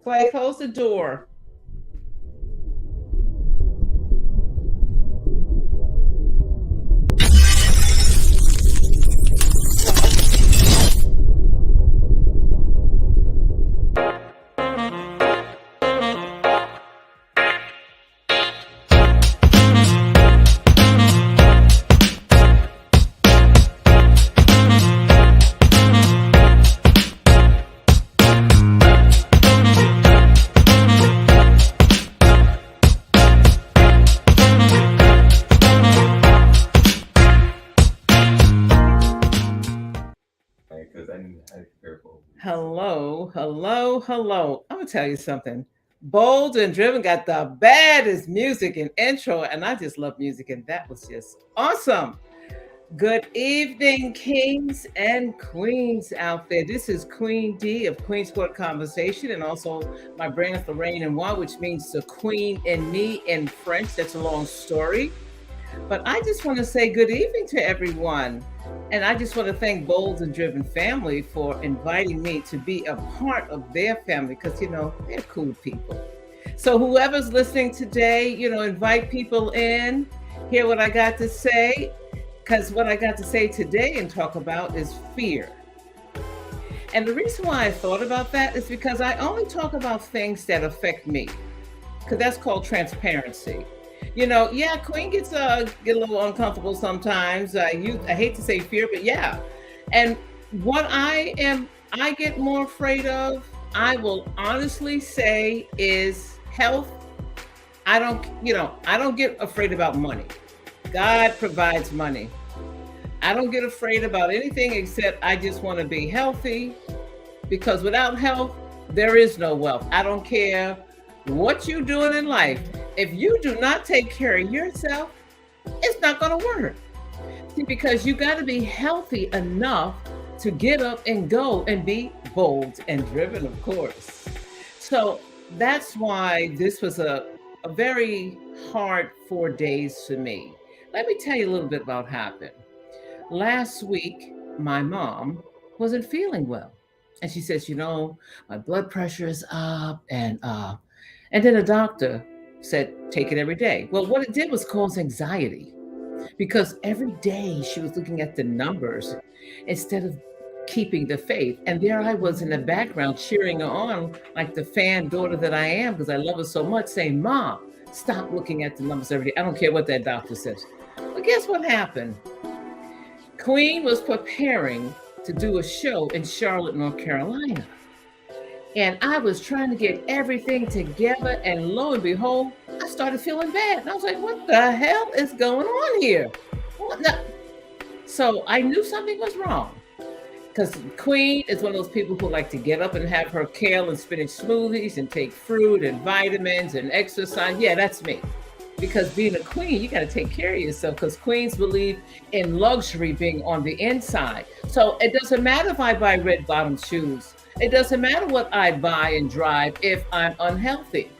Clay, close the door. Because I need to prepare for. Hello, hello, hello. I'm gonna tell you something. Bold and Driven got the baddest music and intro, and I just love music, and that was just awesome. Good evening, kings and queens out there. This is Queen D of Queensport Conversation, and also my brand is Lorraine and One, which means the queen in me in French. That's a long story. But I just want to say good evening to everyone. And I just want to thank Bold and Driven family for inviting me to be a part of their family because, they're cool people. So, whoever's listening today, invite people in, hear what I got to say, because what I got to say today and talk about is fear. And the reason why I thought about that is because I only talk about things that affect me, because that's called transparency. Yeah, Queen gets get a little uncomfortable sometimes. I hate to say fear, but yeah. And what I get more afraid of, I will honestly say, is health. I don't get afraid about money. God provides money. I don't get afraid about anything except I just want to be healthy, because without health, there is no wealth. I don't care what you're doing in life. If you do not take care of yourself, it's not going to work. See, because you got to be healthy enough to get up and go and be bold and driven, of course. So that's why this was a very hard 4 days for me. Let me tell you a little bit about what happened. Last week, my mom wasn't feeling well. And she says, my blood pressure is up. And then a doctor said, take it every day. Well, what it did was cause anxiety, because every day she was looking at the numbers instead of keeping the faith. And there I was in the background cheering her on like the fan daughter that I am, because I love her so much, saying, Mom, stop looking at the numbers every day. I don't care what that doctor says. But guess what happened? Queen was preparing to do a show in Charlotte, North Carolina. And I was trying to get everything together, and lo and behold, I started feeling bad. And I was like, what the hell is going on here? So I knew something was wrong, because Queen is one of those people who like to get up and have her kale and spinach smoothies and take fruit and vitamins and exercise. Yeah, that's me. Because being a queen, you got to take care of yourself, because queens believe in luxury being on the inside. So it doesn't matter if I buy red bottom shoes. It doesn't matter what I buy and drive if I'm unhealthy.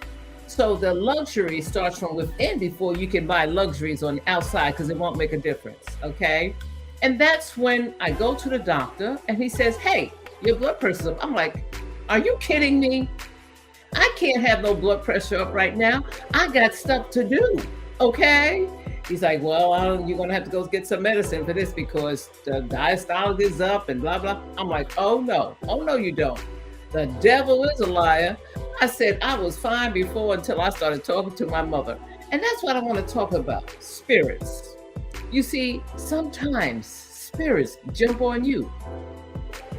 So the luxury starts from within before you can buy luxuries on the outside, because it won't make a difference. Okay. And that's when I go to the doctor and he says, hey, your blood pressure's up. I'm like, are you kidding me? I can't have no blood pressure up right now. I got stuff to do. Okay. He's like, well, you're going to have to go get some medicine for this, because the diastolic is up and blah, blah. I'm like, oh, no. Oh, no, you don't. The devil is a liar. I said I was fine before until I started talking to my mother. And that's what I want to talk about, spirits. You see, sometimes spirits jump on you.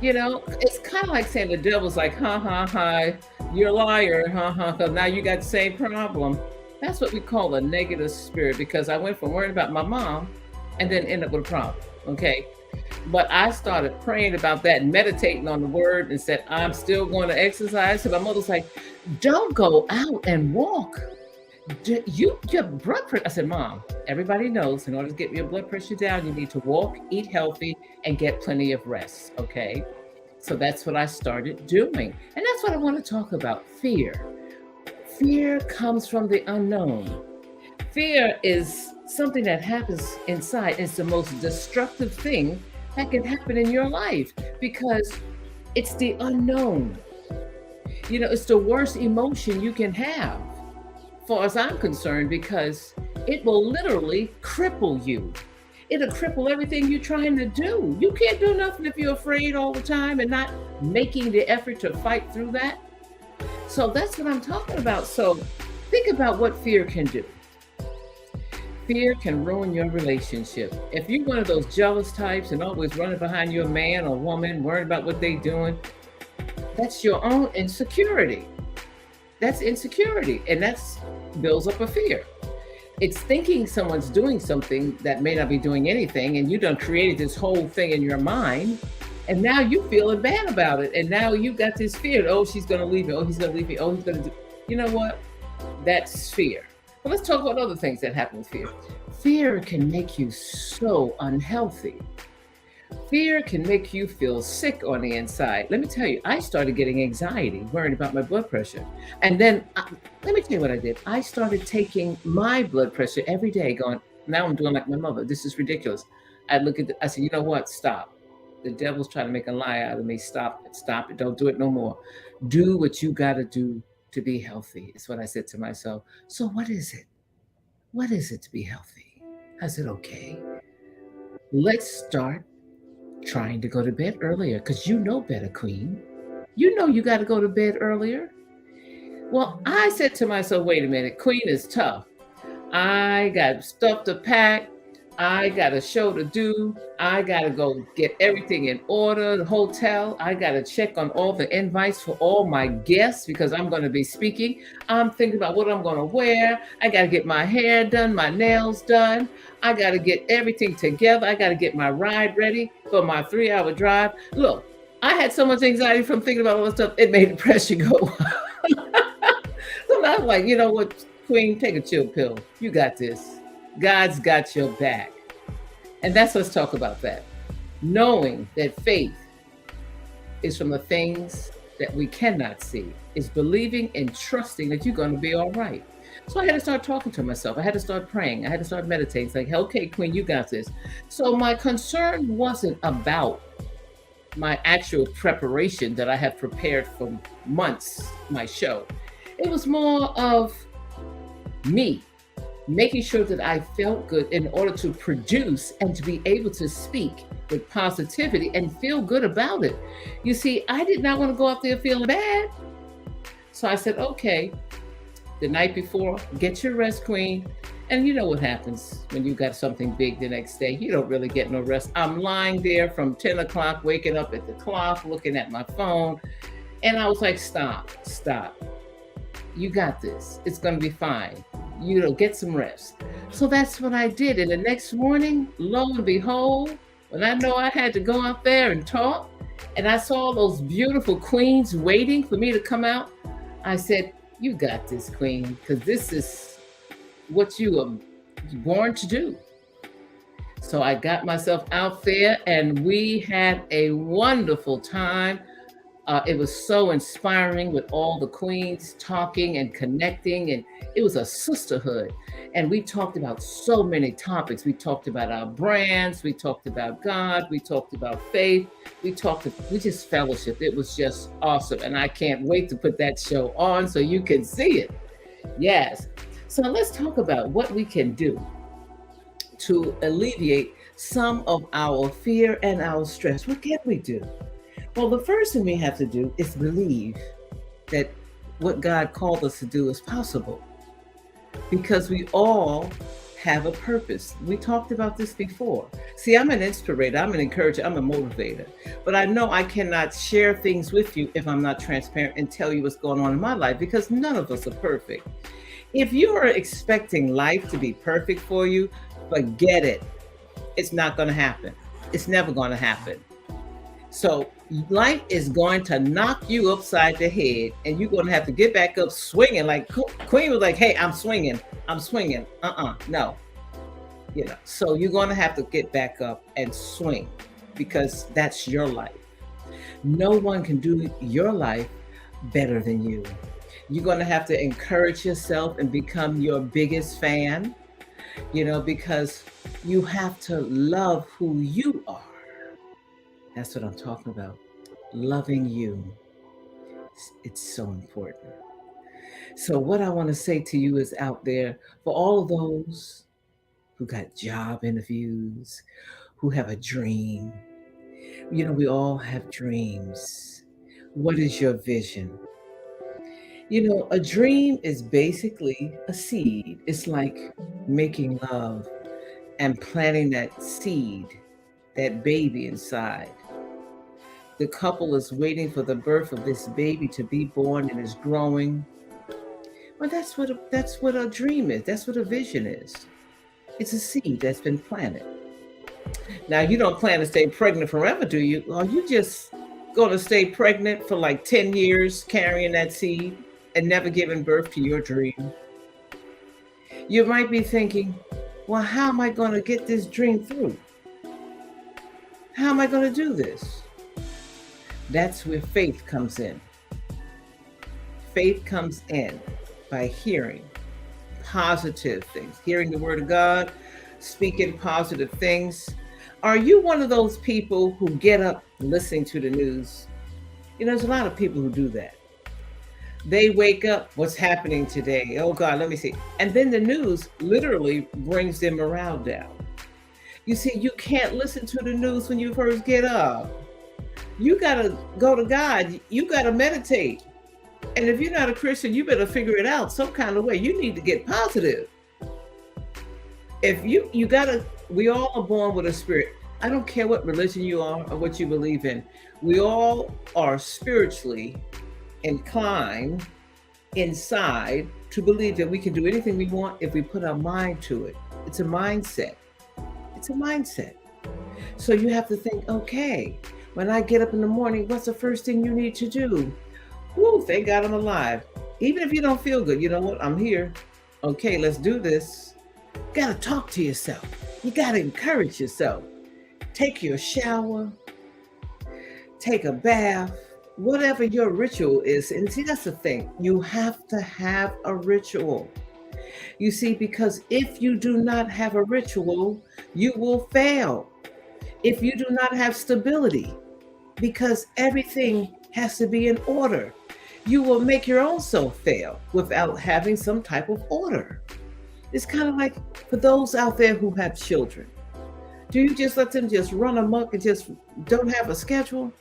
It's kind of like saying the devil's like, ha, ha, ha, you're a liar, ha, ha, because now you got the same problem. That's what we call a negative spirit, because I went from worrying about my mom and then end up with a problem. Okay. But I started praying about that and meditating on the word and said, I'm still going to exercise. So my mother's like, don't go out and walk. Your blood pressure. I said, Mom, everybody knows in order to get your blood pressure down, you need to walk, eat healthy, and get plenty of rest. Okay. So that's what I started doing. And that's what I want to talk about, fear. Fear comes from the unknown. Fear is something that happens inside. It's the most destructive thing that can happen in your life, because it's the unknown. It's the worst emotion you can have, far as I'm concerned, because it will literally cripple you. It'll cripple everything you're trying to do. You can't do nothing if you're afraid all the time and not making the effort to fight through that. So that's what I'm talking about. So think about what fear can do. Fear can ruin your relationship. If you're one of those jealous types and always running behind your man or woman, worrying about what they're doing, that's your own insecurity. That's insecurity. And that's builds up a fear. It's thinking someone's doing something that may not be doing anything, and you done created this whole thing in your mind, and now you feeling bad about it. And now you got this fear. Oh, she's gonna leave me. Oh, he's gonna leave me. Oh, he's gonna do. You know what? That's fear. But let's talk about other things that happen with fear. Fear can make you so unhealthy. Fear can make you feel sick on the inside. Let me tell you, I started getting anxiety, worrying about my blood pressure. And then, let me tell you what I did. I started taking my blood pressure every day, going, now I'm doing like my mother. This is ridiculous. I said, you know what? Stop. The devil's trying to make a lie out of me. Stop it. Stop it. Don't do it no more. Do what you got to do to be healthy, is what I said to myself. So, what is it? What is it to be healthy? I said, okay, let's start trying to go to bed earlier, because you know better, Queen. You know you got to go to bed earlier. Well, I said to myself, wait a minute, Queen is tough. I got stuff to pack. I got a show to do. I got to go get everything in order, the hotel. I got to check on all the invites for all my guests because I'm going to be speaking. I'm thinking about what I'm going to wear. I got to get my hair done, my nails done. I got to get everything together. I got to get my ride ready for my 3-hour drive. Look, I had so much anxiety from thinking about all this stuff, it made the pressure go up. So I'm like, you know what, Queen, take a chill pill. You got this. God's got your back. And let's talk about that. Knowing that faith is from the things that we cannot see, is believing and trusting that you're going to be all right. So I had to start talking to myself. I had to start praying. I had to start meditating. It's like, okay, Queen, you got this. So my concern wasn't about my actual preparation that I had prepared for months, my show. It was more of me making sure that I felt good in order to produce and to be able to speak with positivity and feel good about it. You see, I did not want to go out there feeling bad. So I said, okay, the night before, get your rest, Queen. And you know what happens when you got something big the next day. You don't really get no rest. I'm lying there from 10 o'clock, waking up at the clock, looking at my phone. And I was like, stop. You got this. It's going to be fine. Get some rest. So that's what I did. And the next morning, lo and behold, when I know I had to go out there and talk, and I saw those beautiful queens waiting for me to come out, I said, you got this, Queen, because this is what you were born to do. So I got myself out there and we had a wonderful time. It was so inspiring with all the queens talking and connecting, and it was a sisterhood. And we talked about so many topics. We talked about our brands, we talked about God, we talked about faith, we just fellowshiped. It was just awesome. And I can't wait to put that show on so you can see it. Yes. So let's talk about what we can do to alleviate some of our fear and our stress. What can we do? Well, the first thing we have to do is believe that what God called us to do is possible, because we all have a purpose. We talked about this before. See, I'm an inspirator, I'm an encourager, I'm a motivator, but I know I cannot share things with you if I'm not transparent and tell you what's going on in my life, because none of us are perfect. If you are expecting life to be perfect for you, forget it. It's not going to happen. It's never going to happen. So life is going to knock you upside the head, and you're going to have to get back up swinging. Like Queen was like, hey, I'm swinging. No. So you're going to have to get back up and swing, because that's your life. No one can do your life better than you. You're going to have to encourage yourself and become your biggest fan, because you have to love who you are. That's what I'm talking about. Loving you. It's so important. So, what I want to say to you is out there for all of those who got job interviews, who have a dream. We all have dreams. What is your vision? A dream is basically a seed. It's like making love and planting that seed, that baby inside. The couple is waiting for the birth of this baby to be born and is growing. Well, that's what a dream is. That's what a vision is. It's a seed that's been planted. Now, you don't plan to stay pregnant forever, do you? Are you just going to stay pregnant for like 10 years carrying that seed and never giving birth to your dream? You might be thinking, well, how am I going to get this dream through? How am I going to do this? That's where faith comes in. Faith comes in by hearing positive things, hearing the word of God, speaking positive things. Are you one of those people who get up listening to the news? There's a lot of people who do that. They wake up, what's happening today? Oh God, let me see. And then the news literally brings their morale down. You see, you can't listen to the news when you first get up. You got to go to God. You got to meditate. And if you're not a Christian, you better figure it out some kind of way. You need to get positive. If you got to, we all are born with a spirit. I don't care what religion you are or what you believe in. We all are spiritually inclined inside to believe that we can do anything we want if we put our mind to it. It's a mindset. It's a mindset. So you have to think, okay, when I get up in the morning, what's the first thing you need to do? Woo, thank God I'm alive. Even if you don't feel good, you know what? I'm here. Okay, let's do this. Got to talk to yourself. You got to encourage yourself. Take your shower. Take a bath. Whatever your ritual is. And see, that's the thing. You have to have a ritual. You see, because if you do not have a ritual, you will fail. If you do not have stability, because everything has to be in order, you will make your own self fail without having some type of order. It's kind of like for those out there who have children. Do you just let them just run amok and just don't have a schedule?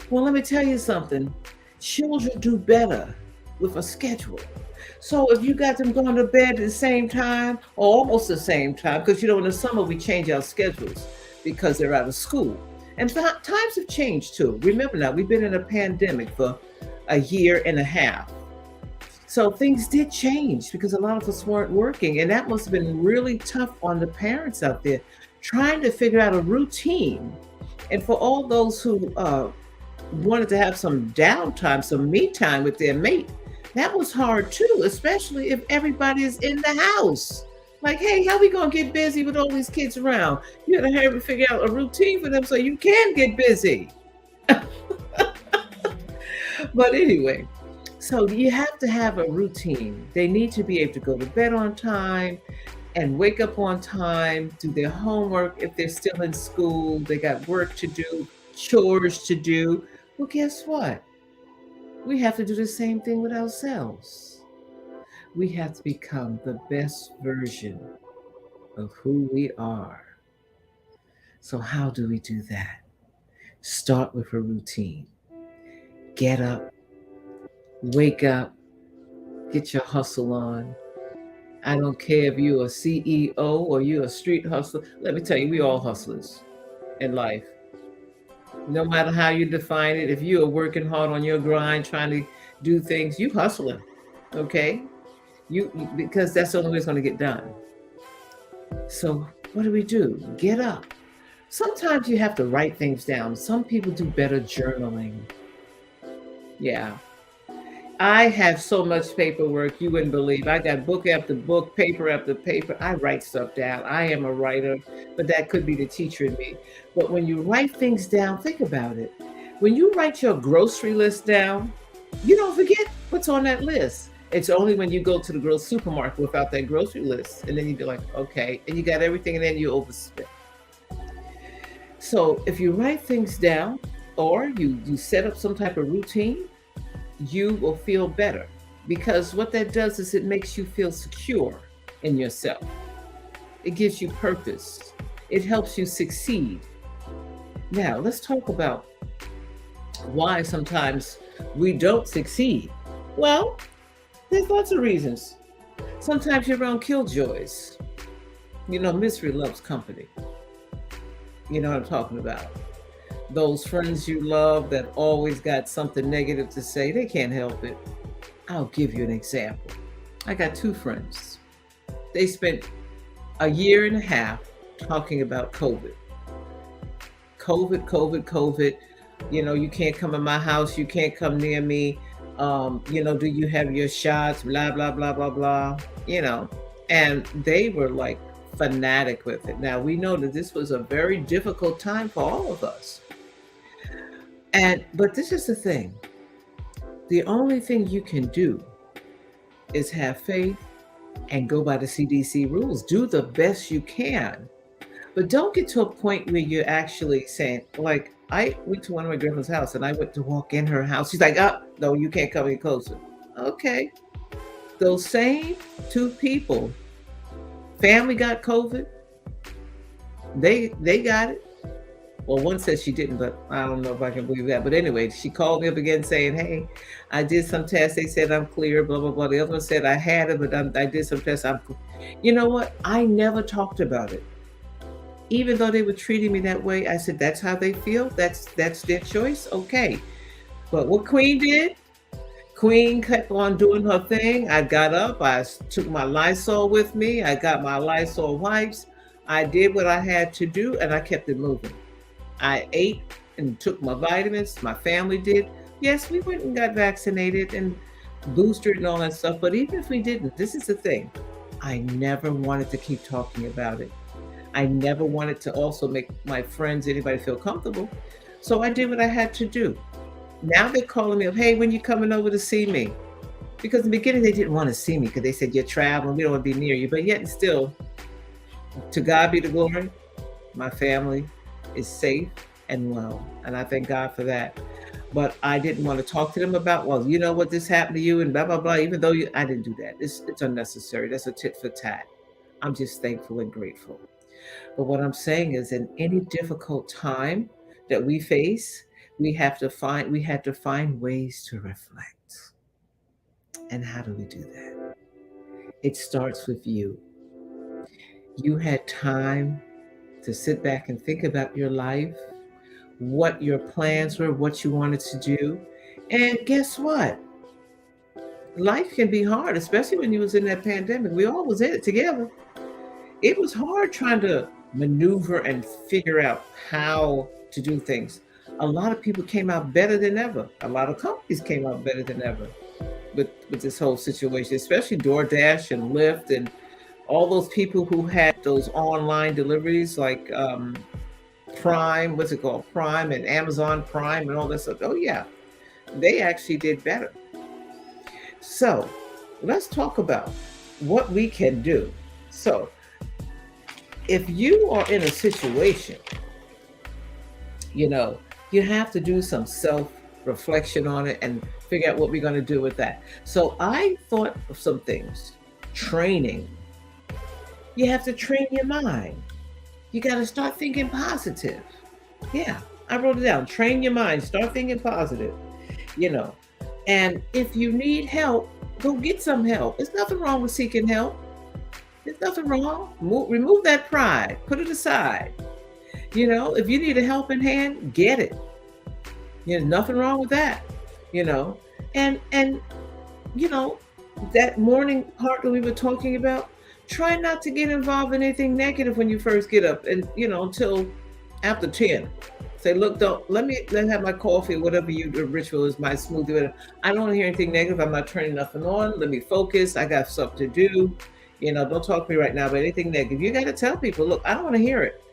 Well, let me tell you something. Children do better with a schedule. So if you got them going to bed at the same time or almost the same time, because in the summer we change our schedules because they're out of school. And times have changed too. Remember now, we've been in a pandemic for a year and a half. So things did change because a lot of us weren't working. And that must have been really tough on the parents out there trying to figure out a routine. And for all those who wanted to have some downtime, some me time with their mate, that was hard too, especially if everybody is in the house. Like, hey, how we gonna get busy with all these kids around? You gotta have to figure out a routine for them so you can get busy. But anyway, so you have to have a routine. They need to be able to go to bed on time and wake up on time, do their homework if they're still in school, they got work to do, chores to do. Well, guess what? We have to do the same thing with ourselves. We have to become the best version of who we are. So how do we do that? Start with a routine. Get up, wake up, get your hustle on. I don't care if you're a CEO or you're a street hustler. Let me tell you, we all hustlers in life. No matter how you define it, if you are working hard on your grind, trying to do things, you hustling, okay? Because that's the only way it's going to get done. So what do? Get up. Sometimes you have to write things down. Some people do better journaling. Yeah. I have so much paperwork you wouldn't believe. I got book after book, paper after paper. I write stuff down. I am a writer, but that could be the teacher in me. But when you write things down, think about it. When you write your grocery list down, you don't forget what's on that list. It's only when you go to the supermarket without that grocery list, and then you'd be like, okay, and you got everything, and then you overspend. So if you write things down or you set up some type of routine, you will feel better, because what that does is it makes you feel secure in yourself. It gives you purpose. It helps you succeed. Now, let's talk about why sometimes we don't succeed. Well, there's lots of reasons. Sometimes you're around killjoys. Misery loves company. You know what I'm talking about. Those friends you love that always got something negative to say, they can't help it. I'll give you an example. I got two friends. They spent a year and a half talking about COVID. COVID, COVID, COVID. You can't come in my house. You can't come near me. Do you have your shots? Blah, blah, blah, blah, blah. And they were like fanatic with it. Now, we know that this was a very difficult time for all of us. But this is the thing. The only thing you can do is have faith and go by the CDC rules. Do the best you can. But don't get to a point where you're actually saying, like, I went to one of my girlfriend's house and I went to walk in her house. She's like, oh, no, you can't come any closer. Okay. Those same two people, family got COVID. They got it. Well, one said she didn't, but I don't know if I can believe that. But anyway, she called me up again saying, hey, I did some tests. They said I'm clear, blah, blah, blah. The other one said I had it, but I did some tests. You know what? I never talked about it. Even though they were treating me that way, I said, that's how they feel. That's their choice. Okay. But what Queen did, Queen kept on doing her thing. I got up. I took my Lysol with me. I got my Lysol wipes. I did what I had to do, and I kept it moving. I ate and took my vitamins. My family did. Yes, we went and got vaccinated and boosted and all that stuff. But even if we didn't, this is the thing. I never wanted to keep talking about it. I never wanted to also make my friends, anybody feel comfortable. So I did what I had to do. Now they're calling me up, hey, when you coming over to see me? Because in the beginning, they didn't want to see me because they said, you're traveling, we don't want to be near you. But yet and still, to God be the glory, my family is safe and well. And I thank God for that. But I didn't want to talk to them about, well, you know what, this happened to you and blah, blah, blah. Even though I didn't do that. It's unnecessary. That's a tit for tat. I'm just thankful and grateful. But what I'm saying is, in any difficult time that we face, we had to find ways to reflect. And how do we do that? It starts with you. You had time to sit back and think about your life, what your plans were, what you wanted to do. And guess what? Life can be hard, especially when you was in that pandemic. We all was in it together. It was hard trying to maneuver and figure out how to do things. A lot of people came out better than ever. A lot of companies came out better than ever with this whole situation, especially DoorDash and Lyft and all those people who had those online deliveries like Prime, what's it called? Prime and Amazon Prime and all that stuff. Oh yeah, they actually did better. So let's talk about what we can do. So if you are in a situation, you have to do some self-reflection on it and figure out what we're going to do with that. So I thought of some things. Training. You have to train your mind. You got to start thinking positive. Yeah, I wrote it down. Train your mind. Start thinking positive. And if you need help, go get some help. There's nothing wrong with seeking help. There's nothing wrong. Remove that pride. Put it aside. If you need a helping hand, get it. There's nothing wrong with that. And that morning part that we were talking about, try not to get involved in anything negative when you first get up and, until after 10. Say, look, let me have my coffee, whatever your ritual is, my smoothie, whatever. I don't want to hear anything negative. I'm not turning nothing on. Let me focus. I got stuff to do. Don't talk to me right now about anything negative. You got to tell people, look, I don't want to hear it.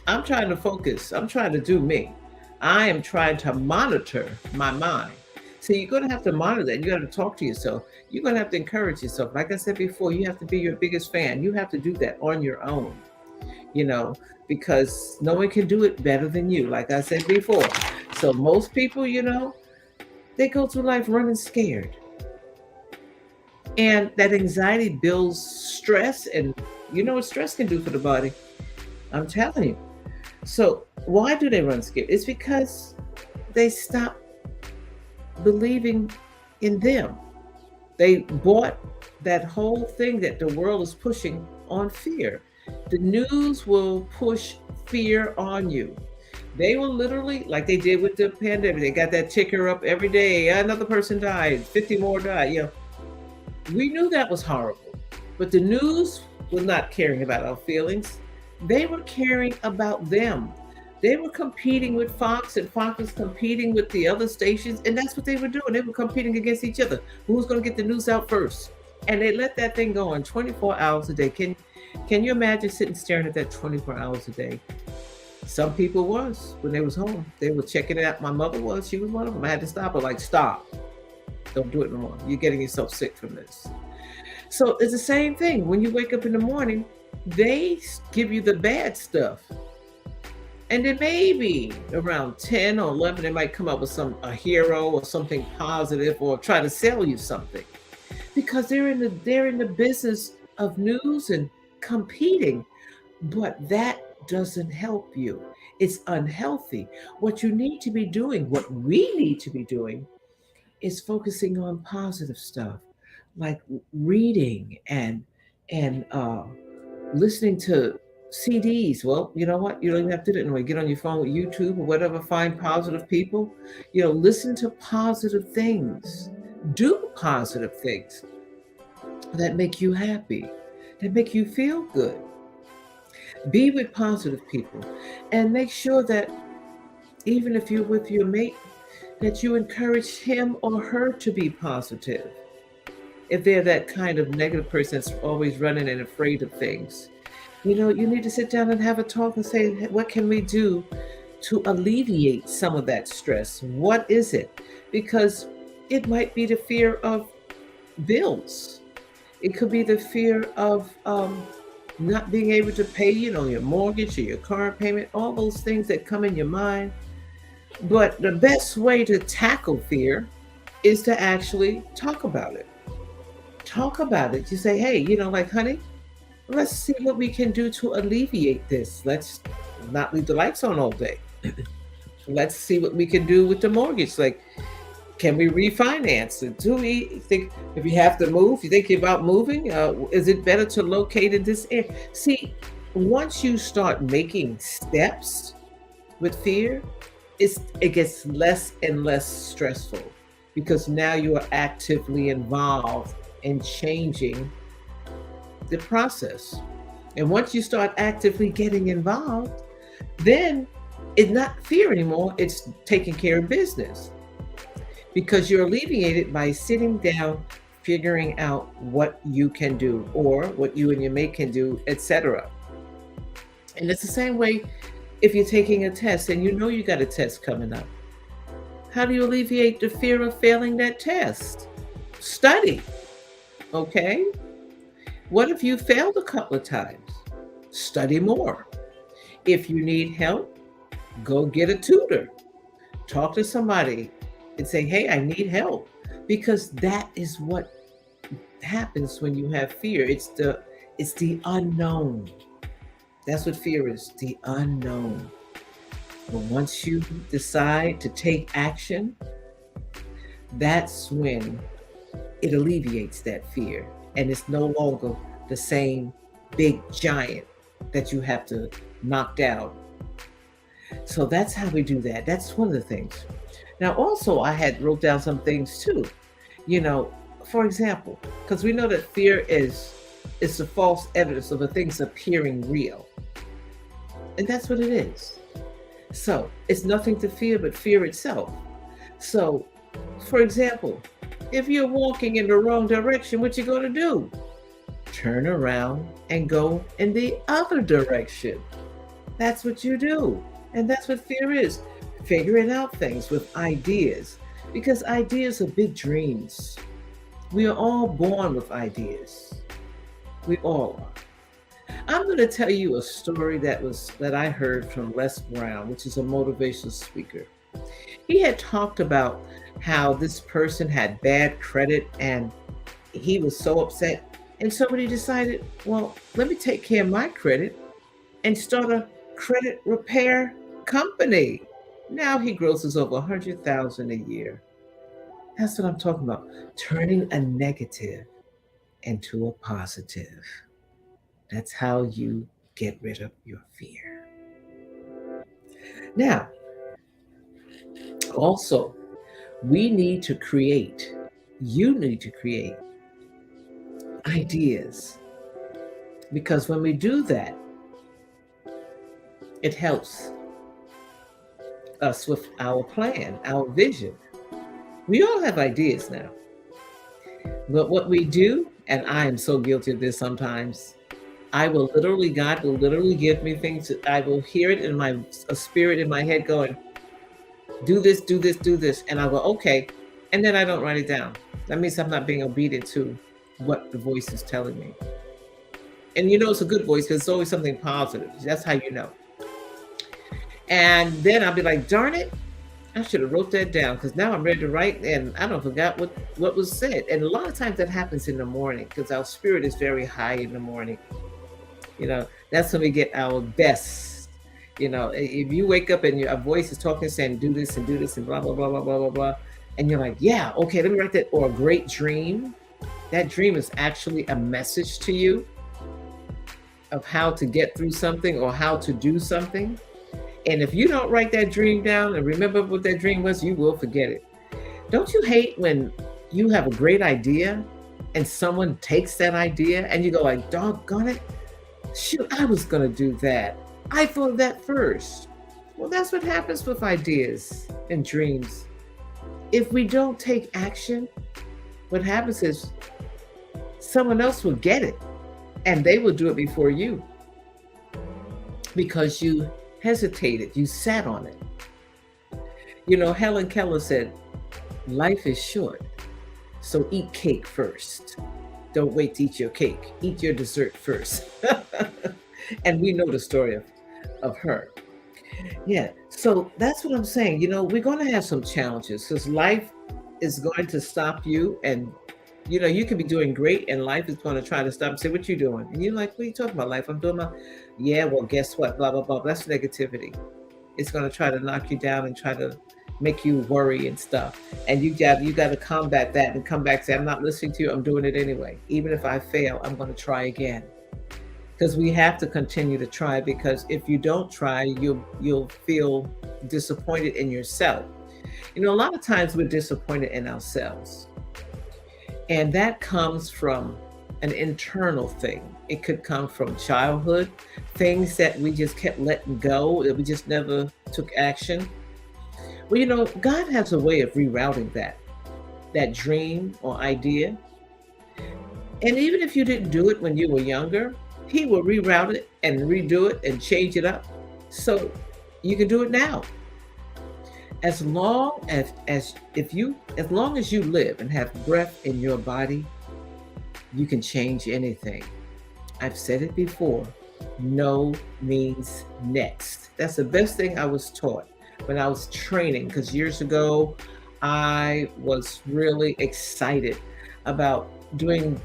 I'm trying to focus. I'm trying to do me. I am trying to monitor my mind. So you're going to have to monitor that. You got to talk to yourself. You're going to have to encourage yourself. Like I said before, you have to be your biggest fan. You have to do that on your own, because no one can do it better than you, like I said before. So most people, They go through life running scared. And that anxiety builds stress. And you know what stress can do for the body? I'm telling you. So, why do they run scared? It's because they stop believing in them. They bought that whole thing that the world is pushing on fear. The news will push fear on you. They will literally, like they did with the pandemic, they got that ticker up every day. Another person died, 50 more died. We knew that was horrible, but the news was not caring about our feelings. They were caring about them. They were competing with Fox, and Fox was competing with the other stations, and that's what they were doing. They were competing against each other. Who's going to get the news out first? And they let that thing go on 24 hours a day. Can you imagine sitting staring at that 24 hours a day? Some people was when they was home. They were checking it out. My mother was. She was one of them. I had to stop her. Like, stop. Don't do it no more. You're getting yourself sick from this. So it's the same thing. When you wake up in the morning, they give you the bad stuff. And then maybe around 10 or 11, they might come up with a hero or something positive or try to sell you something. Because they're in the business of news and competing. But that doesn't help you. It's unhealthy. What you need to be doing, what we need to be doing, is focusing on positive stuff, like reading and listening to CDs. Well, you know what? You don't even have to do it anyway. Get on your phone with YouTube or whatever, find positive people. Listen to positive things. Do positive things that make you happy, that make you feel good. Be with positive people and make sure that even if you're with your mate, that you encourage him or her to be positive. If they're that kind of negative person that's always running and afraid of things, you need to sit down and have a talk and say, what can we do to alleviate some of that stress? What is it? Because it might be the fear of bills. It could be the fear of not being able to pay, your mortgage or your car payment, all those things that come in your mind. But the best way to tackle fear is to actually talk about it. Talk about it. You say, hey, like, honey, let's see what we can do to alleviate this. Let's not leave the lights on all day. Let's see what we can do with the mortgage. Like, can we refinance? Do we think if you have to move, you think about moving? Is it better to locate in this area? See, once you start making steps with fear, it gets less and less stressful because now you are actively involved in changing the process. And once you start actively getting involved, then it's not fear anymore, it's taking care of business. Because you're alleviated by sitting down, figuring out what you can do or what you and your mate can do, etc. And it's the same way if you're taking a test and you got a test coming up. How do you alleviate the fear of failing that test? Study. Okay? What if you failed a couple of times? Study more. If you need help, go get a tutor. Talk to somebody and say, hey, I need help. Because that is what happens when you have fear. It's the unknown. That's what fear is, the unknown. But once you decide to take action, that's when it alleviates that fear. And it's no longer the same big giant that you have to knock down. So that's how we do that. That's one of the things. Now, also, I had wrote down some things too. For example, because we know that fear is the false evidence of the things appearing real. And that's what it is. So it's nothing to fear but fear itself. So, for example, if you're walking in the wrong direction, what you going to do? Turn around and go in the other direction. That's what you do. And that's what fear is. Figuring out things with ideas. Because ideas are big dreams. We are all born with ideas. We all are. I'm going to tell you a story that I heard from Les Brown, which is a motivational speaker. He had talked about how this person had bad credit and he was so upset. And somebody decided, well, let me take care of my credit and start a credit repair company. Now he grosses over 100,000 a year. That's what I'm talking about. Turning a negative into a positive. That's how you get rid of your fear. Now, also, we need to create, you need to create ideas. Because when we do that, it helps us with our plan, our vision. We all have ideas now. But what we do, and I am so guilty of this sometimes, God will literally give me things. I will hear it in my a spirit in my head going, do this, do this, do this. And I'll go, okay. And then I don't write it down. That means I'm not being obedient to what the voice is telling me. And you know it's a good voice because it's always something positive. That's how you know. And then I'll be like, darn it, I should have wrote that down because now I'm ready to write and I don't forgot what was said. And a lot of times that happens in the morning because our spirit is very high in the morning. That's when we get our best. If you wake up and your voice is talking, saying, do this and blah, blah, blah, blah, blah, blah, blah. And you're like, yeah, okay, let me write that. Or a great dream. That dream is actually a message to you of how to get through something or how to do something. And if you don't write that dream down and remember what that dream was, you will forget it. Don't you hate when you have a great idea and someone takes that idea and you go like, doggone it, shoot, I was going to do that. I thought of that first. Well, that's what happens with ideas and dreams. If we don't take action, what happens is someone else will get it and they will do it before you because you hesitated, you sat on it. Helen Keller said, life is short, so eat cake first. Don't wait to eat your cake. Eat your dessert first. And we know the story of her. Yeah, so that's what I'm saying. We're going to have some challenges because life is going to stop you. And, you can be doing great and life is going to try to stop and say, what you doing? And you're like, what are you talking about, life? I'm doing yeah, well, guess what? Blah, blah, blah. That's negativity. It's going to try to knock you down and try to make you worry and stuff. And you got to combat that and come back and say, I'm not listening to you. I'm doing it anyway. Even if I fail, I'm going to try again. Because we have to continue to try, because if you don't try, you'll feel disappointed in yourself. A lot of times we're disappointed in ourselves. And that comes from an internal thing. It could come from childhood, things that we just kept letting go, that we just never took action. Well, God has a way of rerouting that dream or idea. And even if you didn't do it when you were younger, He will reroute it and redo it and change it up so you can do it now. As long as you live and have breath in your body, you can change anything. I've said it before. No means next. That's the best thing I was taught when I was training, because years ago I was really excited about doing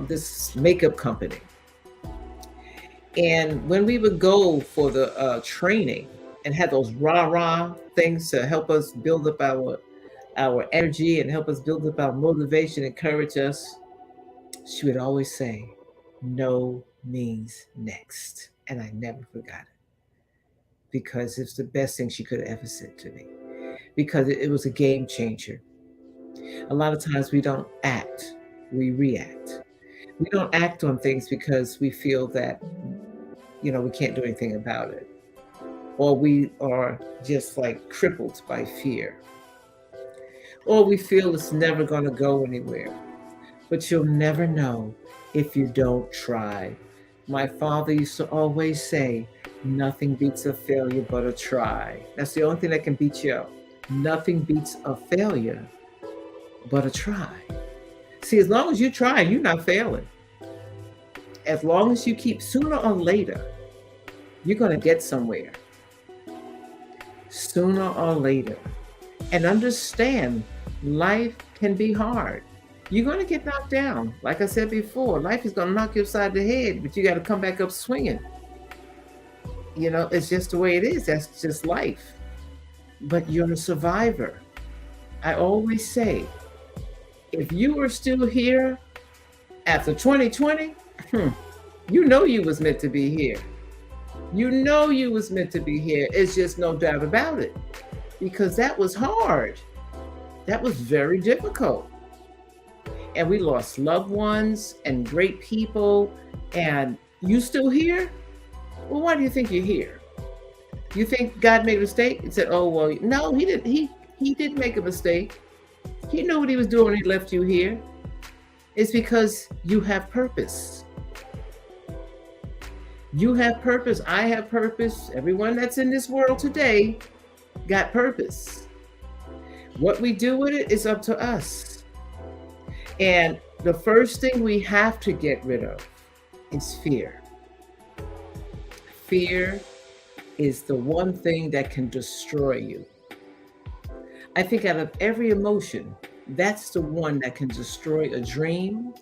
this makeup company. And when we would go for the training and have those rah-rah things to help us build up our energy and help us build up our motivation, encourage us, she would always say, no means next. And I never forgot it, because it's the best thing she could have ever said to me, because it was a game changer. A lot of times we don't act, we react. We don't act on things because we feel that, we can't do anything about it. Or we are just like crippled by fear. Or we feel it's never going to go anywhere. But you'll never know if you don't try. My father used to always say, nothing beats a failure but a try. That's the only thing that can beat you up. Nothing beats a failure but a try. See, as long as you try, you're not failing. As long as you keep, sooner or later, you're going to get somewhere. Sooner or later, and understand life can be hard. You're going to get knocked down. Like I said before, life is going to knock you upside the head, but you got to come back up swinging. It's just the way it is. That's just life. But you're a survivor. I always say, if you are still here after 2020, you know you was meant to be here. You know you was meant to be here. It's just no doubt about it. Because that was hard. That was very difficult. And we lost loved ones and great people. And you still here? Well, why do you think you're here? You think God made a mistake and said, oh, well, no, he didn't. He didn't make a mistake. He knew what he was doing when he left you here. It's because you have purpose. You have purpose. I have purpose. Everyone that's in this world today got purpose. What we do with it is up to us. And the first thing we have to get rid of is fear. Fear is the one thing that can destroy you. I think out of every emotion, that's the one that can destroy a dream.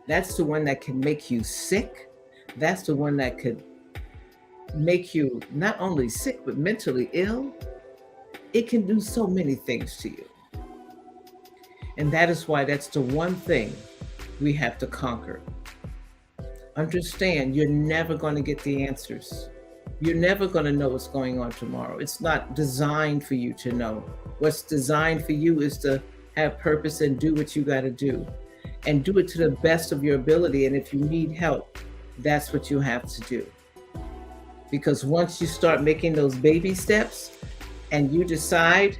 That's the one that can make you sick. That's the one that could make you not only sick, but mentally ill. It can do so many things to you. And that is why that's the one thing we have to conquer. Understand, you're never going to get the answers. You're never going to know what's going on tomorrow. It's not designed for you to know. What's designed for you is to have purpose and do what you got to do, and do it to the best of your ability. And if you need help, that's what you have to do. Because once you start making those baby steps and you decide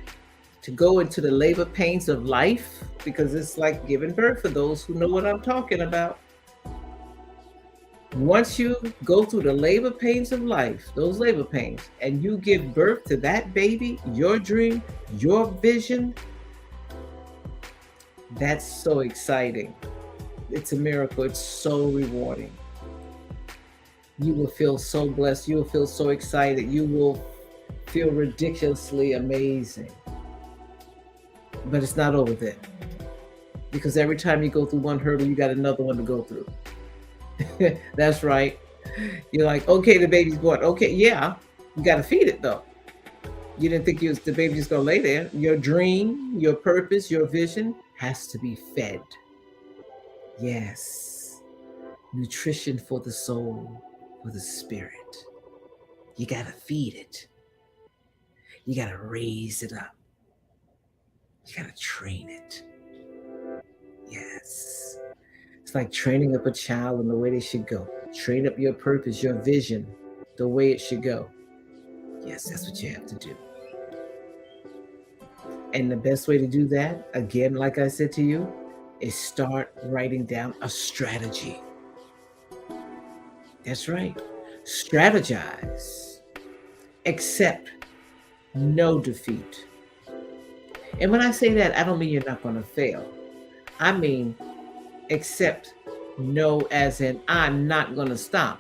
to go into the labor pains of life, because it's like giving birth for those who know what I'm talking about. Once you go through the labor pains of life, those labor pains, and you give birth to that baby, your dream, your vision, that's so exciting. It's a miracle. It's so rewarding. You will feel so blessed. You will feel so excited. You will feel ridiculously amazing. But it's not over then. Because every time you go through one hurdle, you got another one to go through. That's right. You're like, okay, the baby's born. Okay, yeah, you got to feed it though. You didn't think the baby just going to lay there. Your dream, your purpose, your vision has to be fed. Yes. Nutrition for the soul, for the spirit. You got to feed it. You got to raise it up. You got to train it. Yes. It's like training up a child in the way they should go. Train up your purpose, your vision, the way it should go. Yes, that's what you have to do. And the best way to do that, again, like I said to you, is start writing down a strategy. That's right. Strategize. Accept no defeat. And when I say that, I don't mean you're not going to fail. I mean, accept no as in I'm not going to stop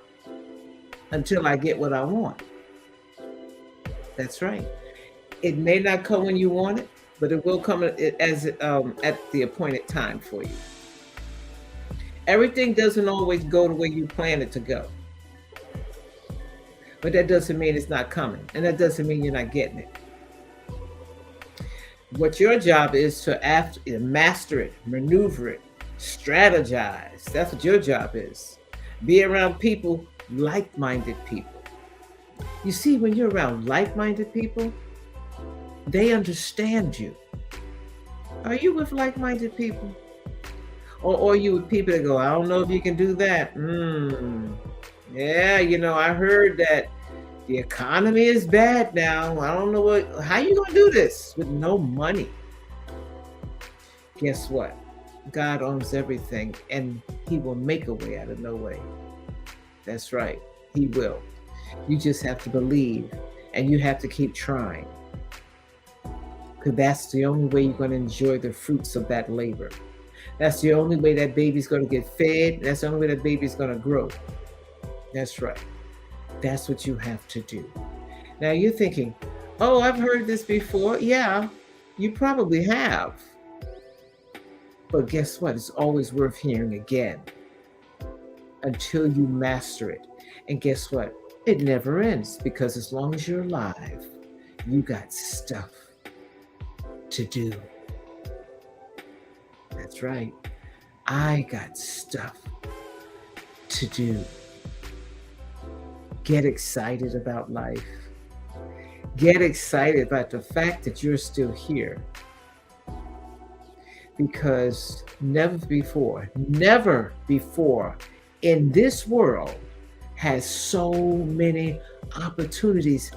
until I get what I want. That's right. It may not come when you want it, but it will come at the appointed time for you. Everything doesn't always go the way you plan it to go. But that doesn't mean it's not coming. And that doesn't mean you're not getting it. What your job is to master it, maneuver it, strategize. That's what your job is. Be around people, like-minded people. You see, when you're around like-minded people, they understand you. Are you with like-minded people? Or are you with people that go, I don't know if you can do that. Yeah, I heard that the economy is bad now. I don't know how you gonna do this with no money? Guess what? God owns everything, and he will make a way out of no way. That's right. He will. You just have to believe, and you have to keep trying. Because that's the only way you're going to enjoy the fruits of that labor. That's the only way that baby's going to get fed. That's the only way that baby's going to grow. That's right. That's what you have to do. Now you're thinking, oh, I've heard this before. Yeah, You probably have. But guess what? It's always worth hearing again until you master it. And guess what? It never ends because as long as you're alive, you got stuff to do. That's right. I got stuff to do. Get excited about life. Get excited about the fact that you're still here. Because never before in this world has so many opportunities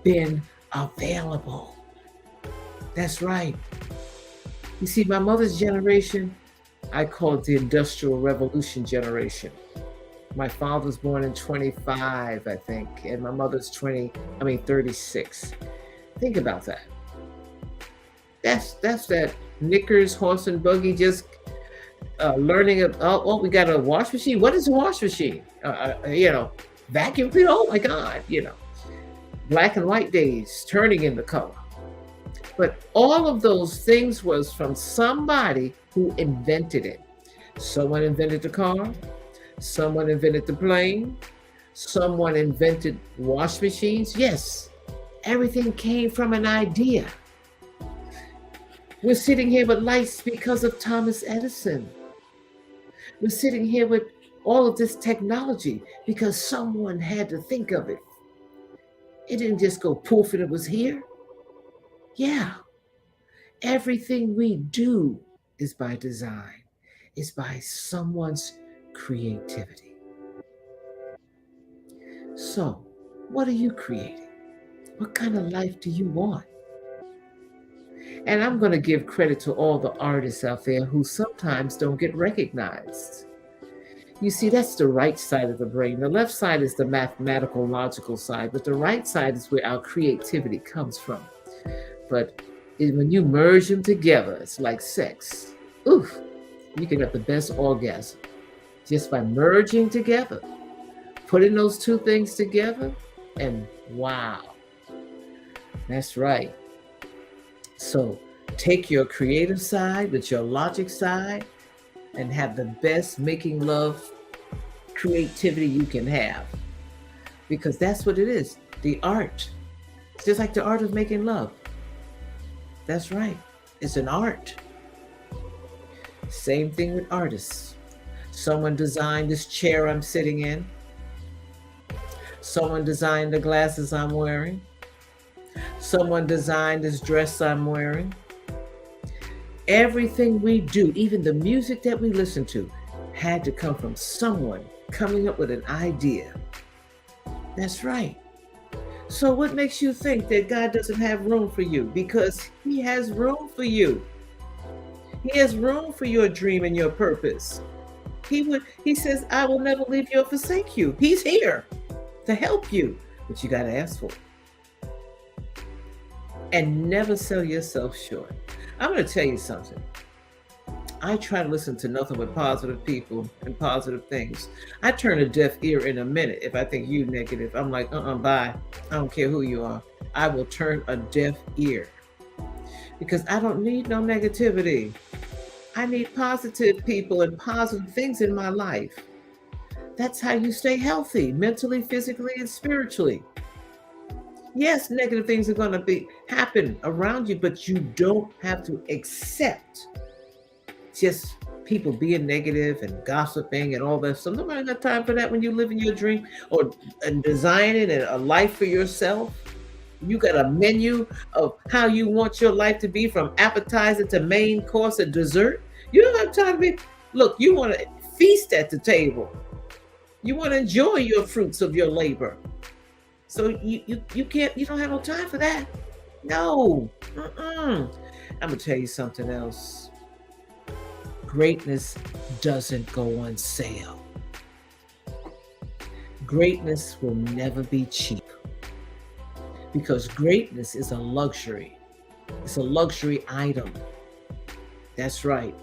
been available. That's right. You see, my mother's generation, I call it the Industrial Revolution generation. My father was born in 25, I think, and my mother's 36. Think about that. That's that knickers, horse and buggy, just learning oh, we got a wash machine. What is a wash machine? Vacuum cleaner. Oh my God, black and white days turning into color. But all of those things was from somebody who invented it. Someone invented the car. Someone invented the plane. Someone invented wash machines. Yes, everything came from an idea. We're sitting here with lights because of Thomas Edison. We're sitting here with all of this technology because someone had to think of it. It didn't just go poof and it was here. Yeah. Everything we do is by design. It's by someone's creativity. So, what are you creating? What kind of life do you want? And I'm going to give credit to all the artists out there who sometimes don't get recognized. You see, that's the right side of the brain. The left side is the mathematical, logical side, but the right side is where our creativity comes from. But when you merge them together, it's like sex. Oof, you can have the best orgasm just by merging together, putting those two things together, and wow, that's right. So take your creative side with your logic side and have the best making love creativity you can have. Because that's what it is, the art. It's just like the art of making love. That's right, it's an art. Same thing with artists. Someone designed this chair I'm sitting in. Someone designed the glasses I'm wearing. Someone designed this dress I'm wearing. Everything we do, even the music that we listen to, had to come from someone coming up with an idea. That's right. So what makes you think that God doesn't have room for you? Because He has room for you. He has room for your dream and your purpose. He says, I will never leave you or forsake you. He's here to help you, but you got to ask for it. And never sell yourself short. I'm going to tell you something. I try to listen to nothing but positive people and positive things. I turn a deaf ear in a minute if I think you negative. I'm like, bye. I don't care who you are. I will turn a deaf ear because I don't need no negativity. I need positive people and positive things in my life. That's how you stay healthy, mentally, physically, and spiritually. Yes, negative things are going to happen around you, but you don't have to accept just people being negative and gossiping and all that stuff. Nobody got time for that when you live in your dream and designing a life for yourself. You got a menu of how you want your life to be, from appetizer to main course and dessert. You don't have time to be, look, you want to feast at the table. You want to enjoy your fruits of your labor. So you don't have no time for that. No. I'm going to tell you something else. Greatness doesn't go on sale. Greatness will never be cheap because greatness is a luxury. It's a luxury item. That's right.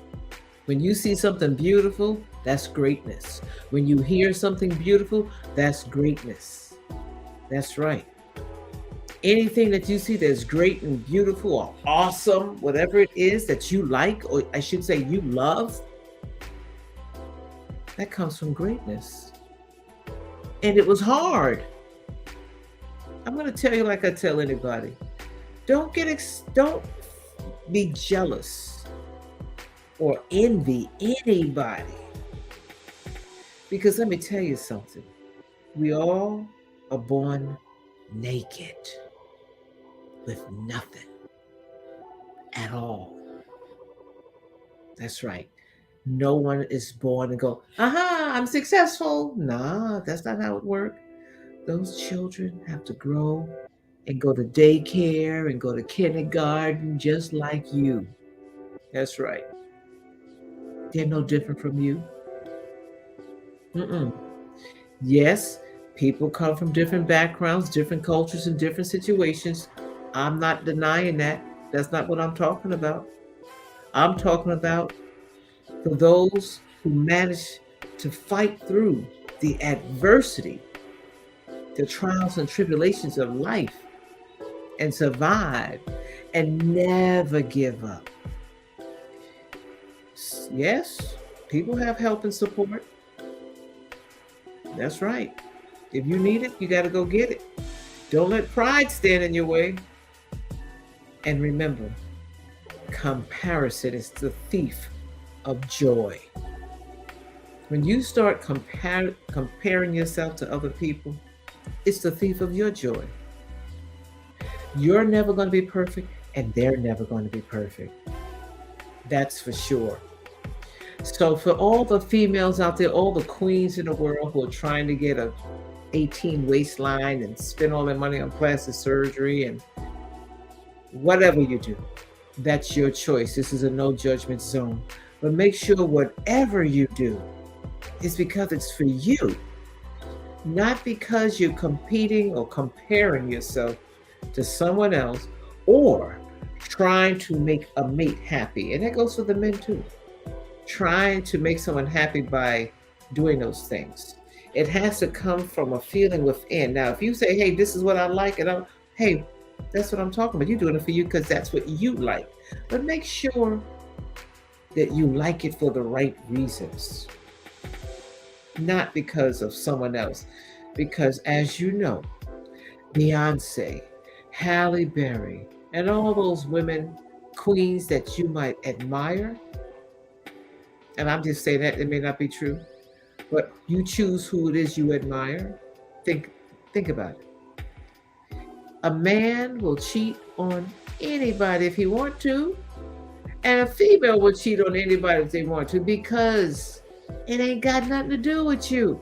When you see something beautiful, that's greatness. When you hear something beautiful, that's greatness. That's right. Anything that you see that's great and beautiful or awesome, whatever it is that you like, or I should say you love, that comes from greatness. And it was hard. I'm going to tell you like I tell anybody. Don't don't be jealous or envy anybody. Because let me tell you something. We all are born naked with nothing at all. That's right. No one is born and go, aha, I'm successful. Nah, that's not how it works. Those children have to grow and go to daycare and go to kindergarten just like you. That's right. They're no different from you. Mm-mm. Yes, people come from different backgrounds, different cultures, and different situations. I'm not denying that. That's not what I'm talking about. I'm talking about for those who manage to fight through the adversity, the trials and tribulations of life, and survive and never give up. Yes, people have help and support. That's right. If you need it, you got to go get it. Don't let pride stand in your way. And remember, comparison is the thief of joy. When you start comparing yourself to other people, it's the thief of your joy. You're never going to be perfect, and they're never going to be perfect. That's for sure. So for all the females out there, all the queens in the world who are trying to get a 18 waistline and spend all their money on plastic surgery and whatever you do, that's your choice. This is a no judgment zone. But make sure whatever you do is because it's for you, not because you're competing or comparing yourself to someone else or trying to make a mate happy. And that goes for the men too. Trying to make someone happy by doing those things. It has to come from a feeling within. Now, if you say, hey, this is what I like, and hey, that's what I'm talking about. You're doing it for you because that's what you like. But make sure that you like it for the right reasons, not because of someone else. Because as you know, Beyonce, Halle Berry, and all those women, queens that you might admire, and I'm just saying that it may not be true, but you choose who it is you admire. Think about it. A man will cheat on anybody if he want to, and a female will cheat on anybody if they want to, because it ain't got nothing to do with you.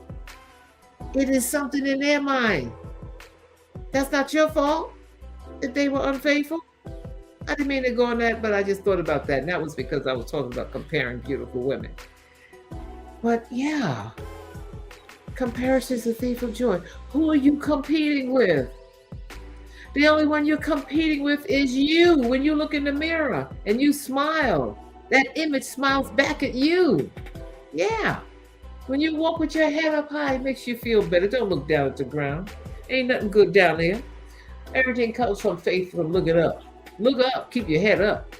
It is something in their mind. That's not your fault if they were unfaithful. I didn't mean to go on that, but I just thought about that. And that was because I was talking about comparing beautiful women. But yeah, comparison is the thief of joy. Who are you competing with? The only one you're competing with is you. When you look in the mirror and you smile, that image smiles back at you. Yeah. When you walk with your head up high, it makes you feel better. Don't look down at the ground. Ain't nothing good down there. Everything comes from faith, from looking up. Look up, keep your head up.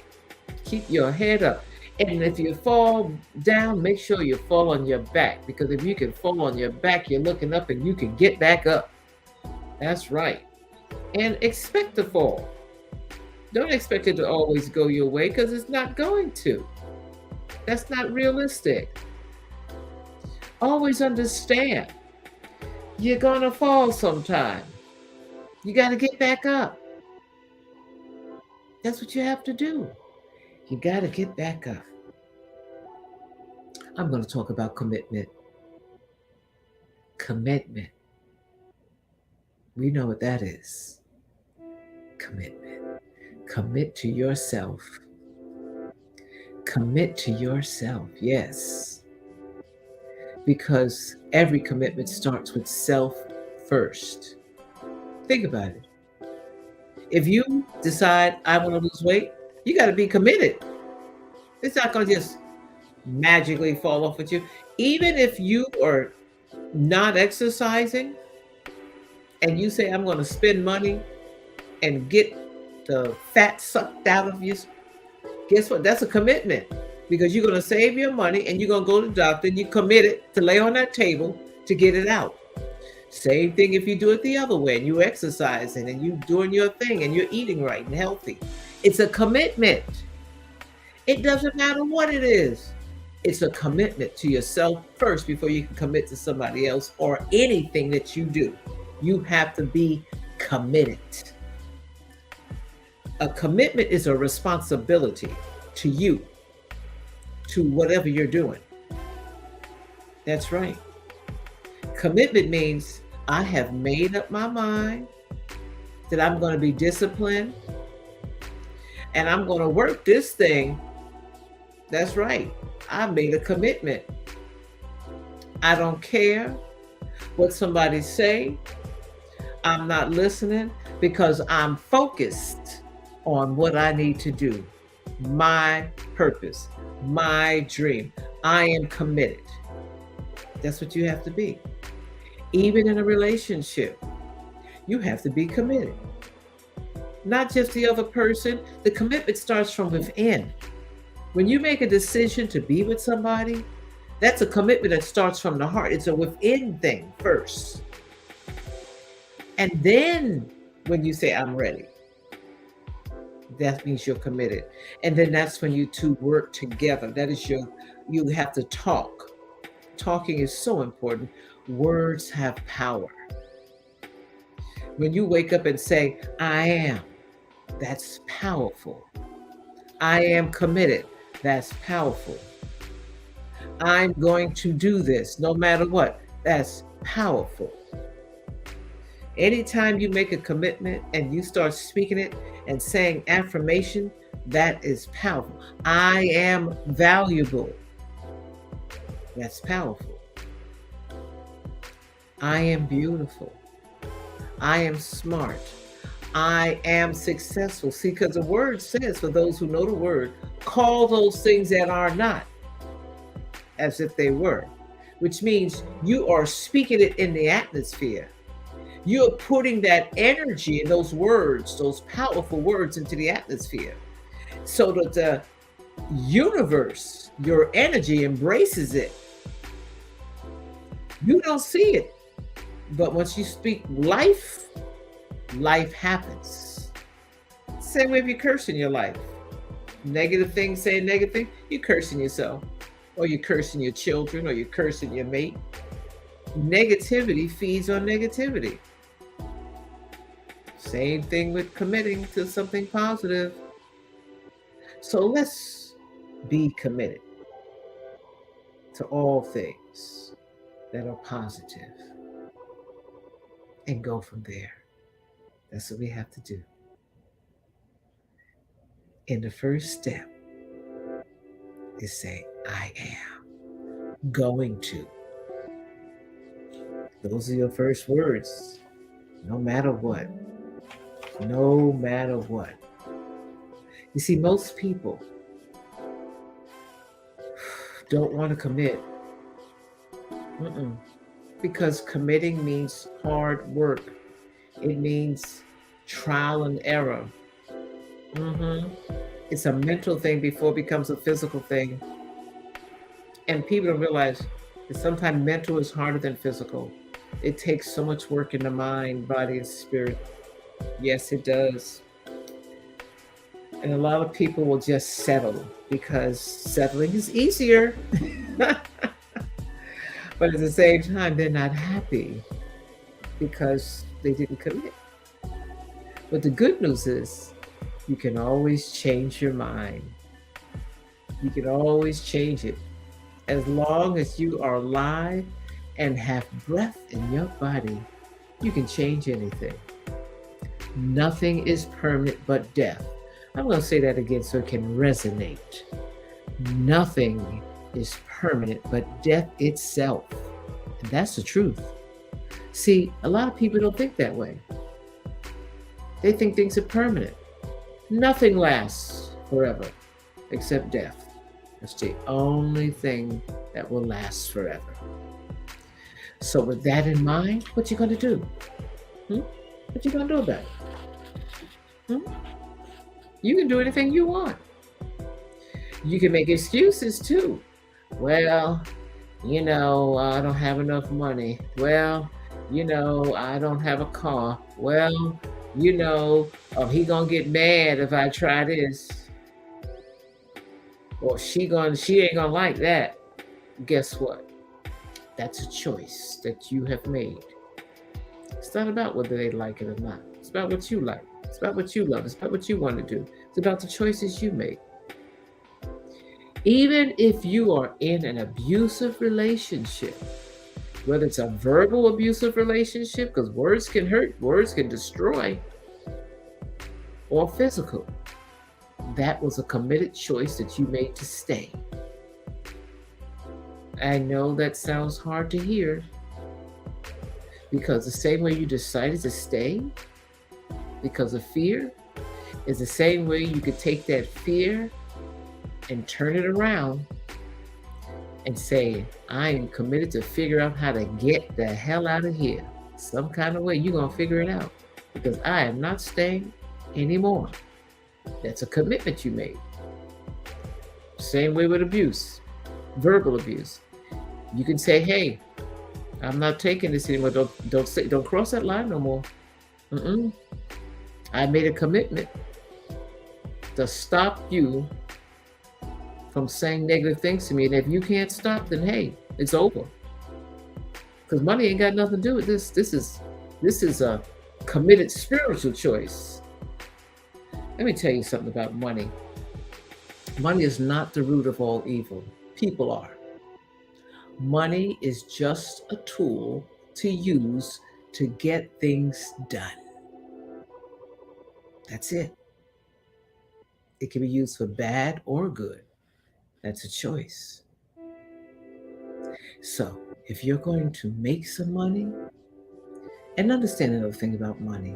Keep your head up. And if you fall down, make sure you fall on your back, because if you can fall on your back, you're looking up and you can get back up. That's right. And expect to fall. Don't expect it to always go your way, because it's not going to. That's not realistic. Always understand, you're going to fall sometime. You got to get back up. That's what you have to do. You got to get back up. I'm going to talk about commitment. Commitment. We know what that is. Commitment. Commit to yourself. Commit to yourself, yes. Because every commitment starts with self first. Think about it. If you decide I want to lose weight, you got to be committed. It's not going to just magically fall off with you. Even if you are not exercising and you say, I'm going to spend money and get the fat sucked out of you, guess what? That's a commitment because you're going to save your money and you're going to go to the doctor and you committed to lay on that table to get it out. Same thing if you do it the other way and you exercising and you doing your thing and you're eating right and healthy. It's a commitment. It doesn't matter what it is. It's a commitment to yourself first before you can commit to somebody else or anything that you do. You have to be committed. A commitment is a responsibility to you, to whatever you're doing. That's right. Commitment means I have made up my mind that I'm going to be disciplined and I'm going to work this thing. That's right. I made a commitment. I don't care what somebody say. I'm not listening because I'm focused on what I need to do. My purpose, my dream. I am committed. That's what you have to be. Even in a relationship, you have to be committed. Not just the other person. The commitment starts from within. When you make a decision to be with somebody, that's a commitment that starts from the heart. It's a within thing first. And then when you say, I'm ready, that means you're committed. And then that's when you two work together. That is you have to talk. Talking is so important. Words have power. When you wake up and say, I am, that's powerful. I am committed. That's powerful. I'm going to do this no matter what. That's powerful. Anytime you make a commitment and you start speaking it and saying affirmation, that is powerful. I am valuable. That's powerful. I am beautiful. I am smart. I am successful. See, because the word says, for those who know the word, call those things that are not as if they were, which means you are speaking it in the atmosphere. You're putting that energy in those words, those powerful words into the atmosphere so that the universe, your energy embraces it. You don't see it, but once you speak life, life happens. Same way if you curse in your life. Negative things, saying negative things, you're cursing yourself, or you're cursing your children, or you're cursing your mate. Negativity feeds on negativity. Same thing with committing to something positive. So let's be committed to all things that are positive and go from there. That's what we have to do. And the first step is say, I am going to. Those are your first words, no matter what. No matter what. You see, most people don't want to commit. Because committing means hard work. It means trial and error. It's a mental thing before it becomes a physical thing. And people don't realize that sometimes mental is harder than physical. It takes so much work in the mind, body, and spirit. Yes, it does. And a lot of people will just settle because settling is easier. But at the same time, they're not happy because they didn't commit. But the good news is you can always change your mind. You can always change it. As long as you are alive and have breath in your body, you can change anything. Nothing is permanent but death. I'm going to say that again so it can resonate. Nothing is permanent but death itself. And that's the truth. See, a lot of people don't think that way. They think things are permanent. Nothing lasts forever except death. That's the only thing that will last forever. So with that in mind, what you going to do? What you going to do about it? Hmm? You can do anything you want. You can make excuses too. Well, I don't have enough money. Well, I don't have a car. Well, he gonna get mad if I try this, or she ain't gonna like that. Guess what? That's a choice that you have made. It's not about whether they like it or not. It's about what you like. It's about what you love. It's about what you want to do. It's about the choices you make. Even if you are in an abusive relationship, whether it's a verbal abusive relationship, because words can hurt, words can destroy, or physical, that was a committed choice that you made to stay. I know that sounds hard to hear, because the same way you decided to stay because of fear is the same way you could take that fear and turn it around and say, I am committed to figure out how to get the hell out of here. Some kind of way you're going to figure it out, because I am not staying anymore. That's a commitment you made. Same way with abuse, verbal abuse. You can say, hey, I'm not taking this anymore. Don't cross that line no more. I made a commitment to stop you from saying negative things to me. And if you can't stop, then hey, it's over. Because money ain't got nothing to do with this. This is a committed spiritual choice. Let me tell you something about money. Money is not the root of all evil. People are. Money is just a tool to use to get things done. That's it. It can be used for bad or good. That's a choice. So, if you're going to make some money, and understand another thing about money,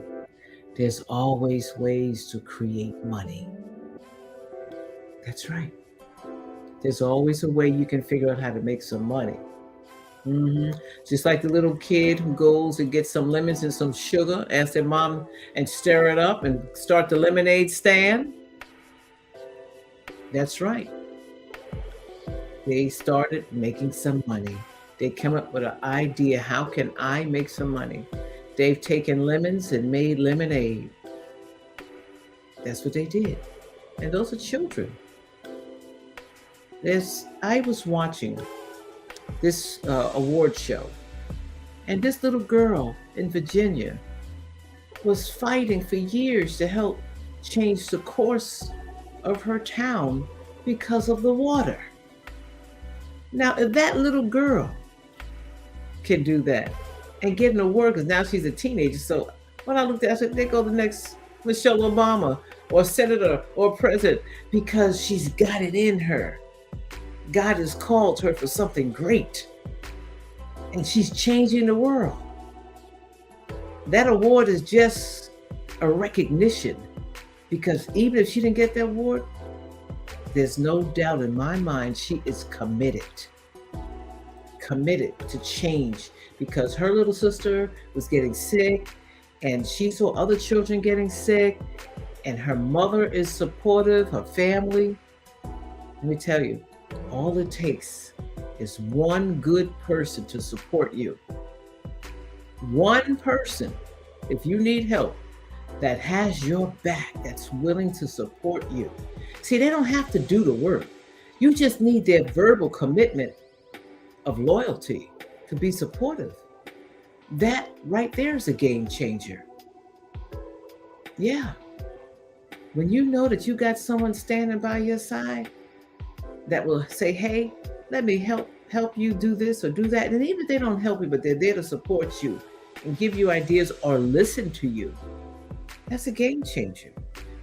there's always ways to create money. That's right. There's always a way you can figure out how to make some money. Just like the little kid who goes and gets some lemons and some sugar, asks their mom and stir it up and start the lemonade stand. That's right. They started making some money. They come up with an idea, how can I make some money? They've taken lemons and made lemonade. That's what they did. And those are children. I was watching this award show, and this little girl in Virginia was fighting for years to help change the course of her town because of the water. Now, if that little girl can do that and get an award, because now she's a teenager, so when I looked at it, I said, there go the next Michelle Obama or senator or president, because she's got it in her. God has called her for something great, and she's changing the world. That award is just a recognition, because even if she didn't get that award, there's no doubt in my mind she is committed to change, because her little sister was getting sick and she saw other children getting sick, and her mother is supportive, her family. Let me tell you, all it takes is one good person to support you. One person, if you need help, that has your back, that's willing to support you. See, they don't have to do the work. You just need their verbal commitment of loyalty to be supportive. That right there is a game changer. Yeah. When you know that you got someone standing by your side that will say, hey, let me help you do this or do that. And even if they don't help you, but they're there to support you and give you ideas or listen to you, that's a game changer.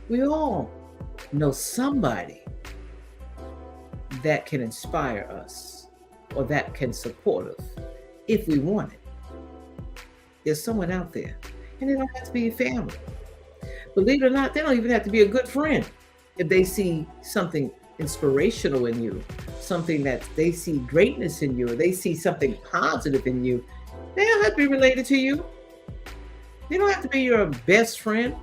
We all know somebody that can inspire us or that can support us if we want it. There's someone out there, and they don't have to be your family. Believe it or not, they don't even have to be a good friend. If they see something inspirational in you, something that they see greatness in you, or they see something positive in you, they don't have to be related to you. They don't have to be your best friend.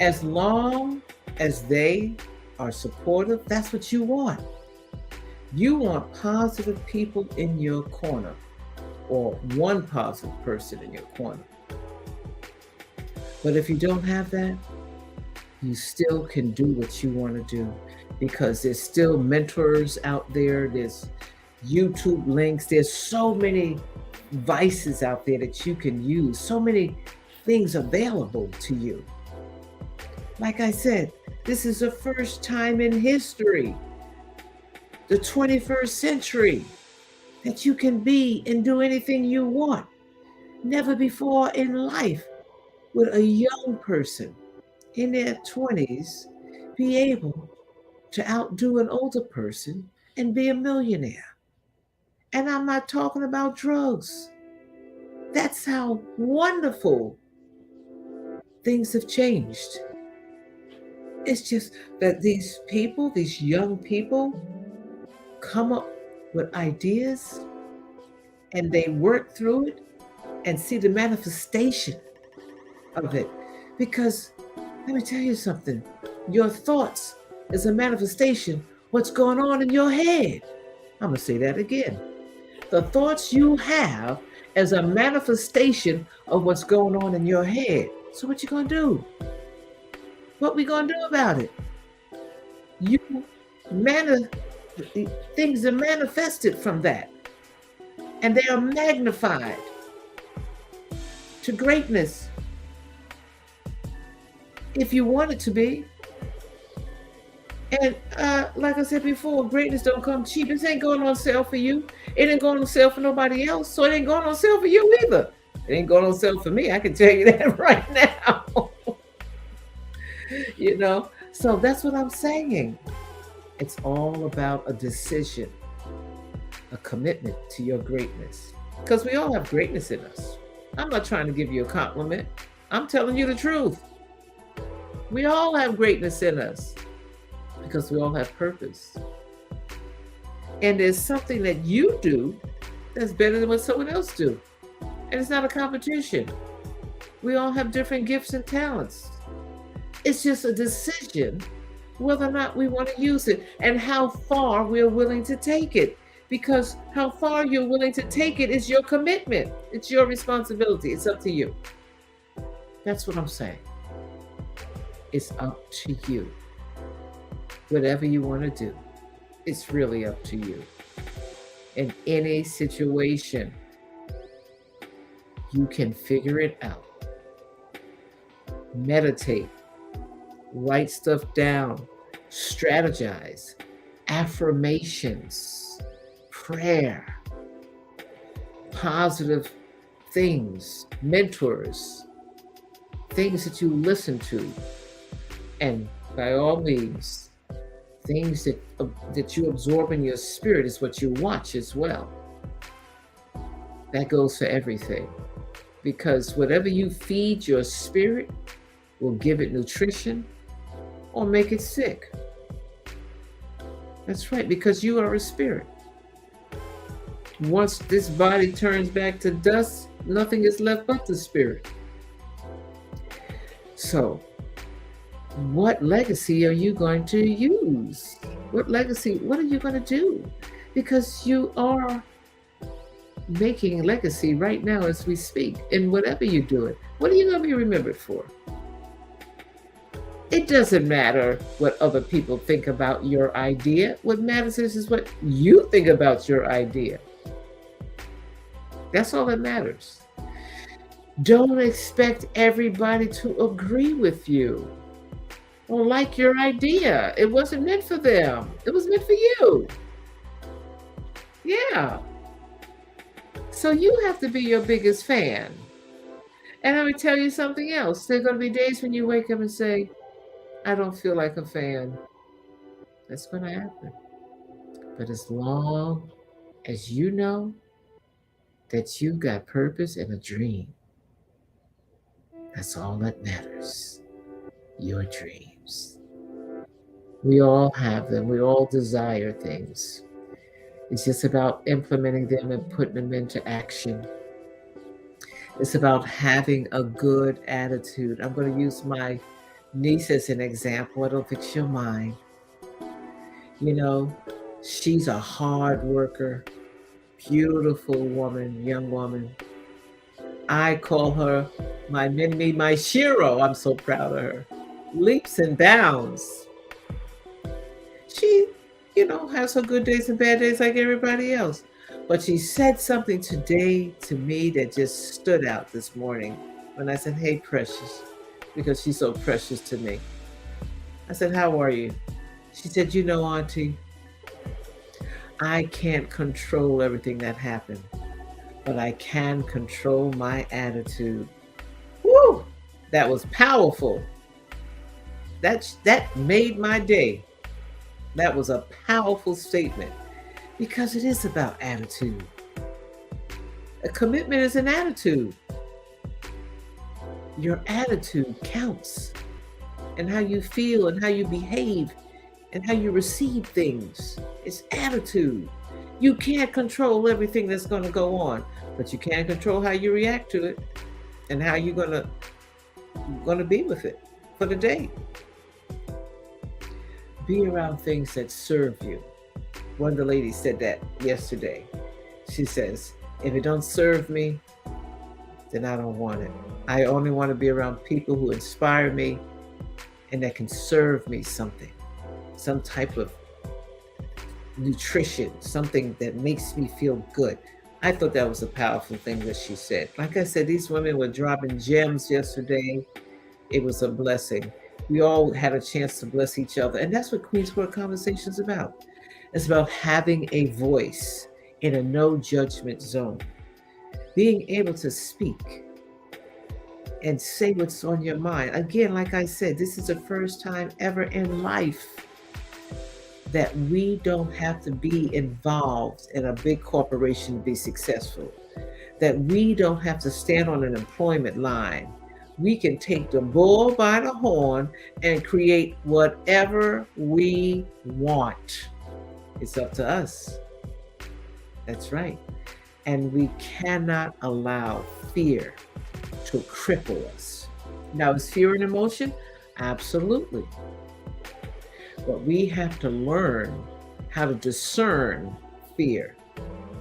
As long as they are supportive, that's what you want. You want positive people in your corner, or one positive person in your corner. But if you don't have that, you still can do what you want to do, because there's still mentors out there. There's YouTube links. There's so many vices out there that you can use, so many things available to you. Like I said, this is the first time in history, the 21st century, that you can be and do anything you want. Never before in life would a young person in their 20s be able to outdo an older person and be a millionaire. And I'm not talking about drugs. That's how wonderful things have changed. It's just that these people, these young people, come up with ideas and they work through it and see the manifestation of it. Because let me tell you something, your thoughts is a manifestation what's going on in your head. I'm going to say that again. The thoughts you have is a manifestation of what's going on in your head. So what you going to do? What we going to do about it? Things are manifested from that, and they are magnified to greatness if you want it to be. And like I said before, greatness don't come cheap. This ain't going on sale for you. It ain't going on sale for nobody else, so it ain't going on sale for you either. It ain't going on sale for me. I can tell you that right now. You know, so that's what I'm saying. It's all about a decision, a commitment to your greatness, because we all have greatness in us. I'm not trying to give you a compliment. I'm telling you the truth. We all have greatness in us because we all have purpose. And there's something that you do that's better than what someone else do. And it's not a competition. We all have different gifts and talents. It's just a decision whether or not we want to use it and how far we're willing to take it. Because how far you're willing to take it is your commitment. It's your responsibility. It's up to you. That's what I'm saying. It's up to you. Whatever you want to do, it's really up to you. In any situation, you can figure it out. Meditate. Write stuff down. Strategize. Affirmations. Prayer. Positive things. Mentors. Things that you listen to. And by all means, things that you absorb in your spirit is what you watch as well. That goes for everything. Because whatever you feed your spirit will give it nutrition or make it sick. That's right, because you are a spirit. Once this body turns back to dust, nothing is left but the spirit. So, what legacy are you going to use? What are you going to do? Because you are making legacy right now as we speak. And whatever you do it, what are you going to be remembered for? It doesn't matter what other people think about your idea. What matters is what you think about your idea. That's all that matters. Don't expect everybody to agree with you or like your idea. It wasn't meant for them. It was meant for you. Yeah. So you have to be your biggest fan. And I'm going to tell you something else. There are going to be days when you wake up and say, I don't feel like a fan. That's going to happen. But as long as you know that you got purpose and a dream, that's all that matters. Your dreams. We all have them. We all desire things. It's just about implementing them and putting them into action. It's about having a good attitude. I'm going to use my Niece is an example. I don't think she'll mind. You know, she's a hard worker, beautiful woman, young woman. I call her my mini, my Shiro. I'm so proud of her. Leaps and bounds. She, has her good days and bad days like everybody else. But she said something today to me that just stood out this morning when I said, "Hey, precious," because she's so precious to me. I said, "How are you?" She said, Auntie, I can't control everything that happened, but I can control my attitude." Woo! That was powerful. That made my day. That was a powerful statement because it is about attitude. A commitment is an attitude. Your attitude counts, and how you feel and how you behave and how you receive things. It's attitude. You can't control everything that's going to go on, but you can control how you react to it and how you're going to be with it for the day. Be around things that serve you. One of the ladies said that yesterday. She says, "If it don't serve me, then I don't want it. I only want to be around people who inspire me and that can serve me something, some type of nutrition, something that makes me feel good." I thought that was a powerful thing that she said. Like I said, these women were dropping gems yesterday. It was a blessing. We all had a chance to bless each other. And that's what Queen's Court Conversation is about. It's about having a voice in a no judgment zone, being able to speak and say what's on your mind. Again, like I said, this is the first time ever in life that we don't have to be involved in a big corporation to be successful, that we don't have to stand on an employment line. We can take the bull by the horn and create whatever we want. It's up to us. That's right. And we cannot allow fear to cripple us. Now, is fear an emotion? Absolutely. But we have to learn how to discern fear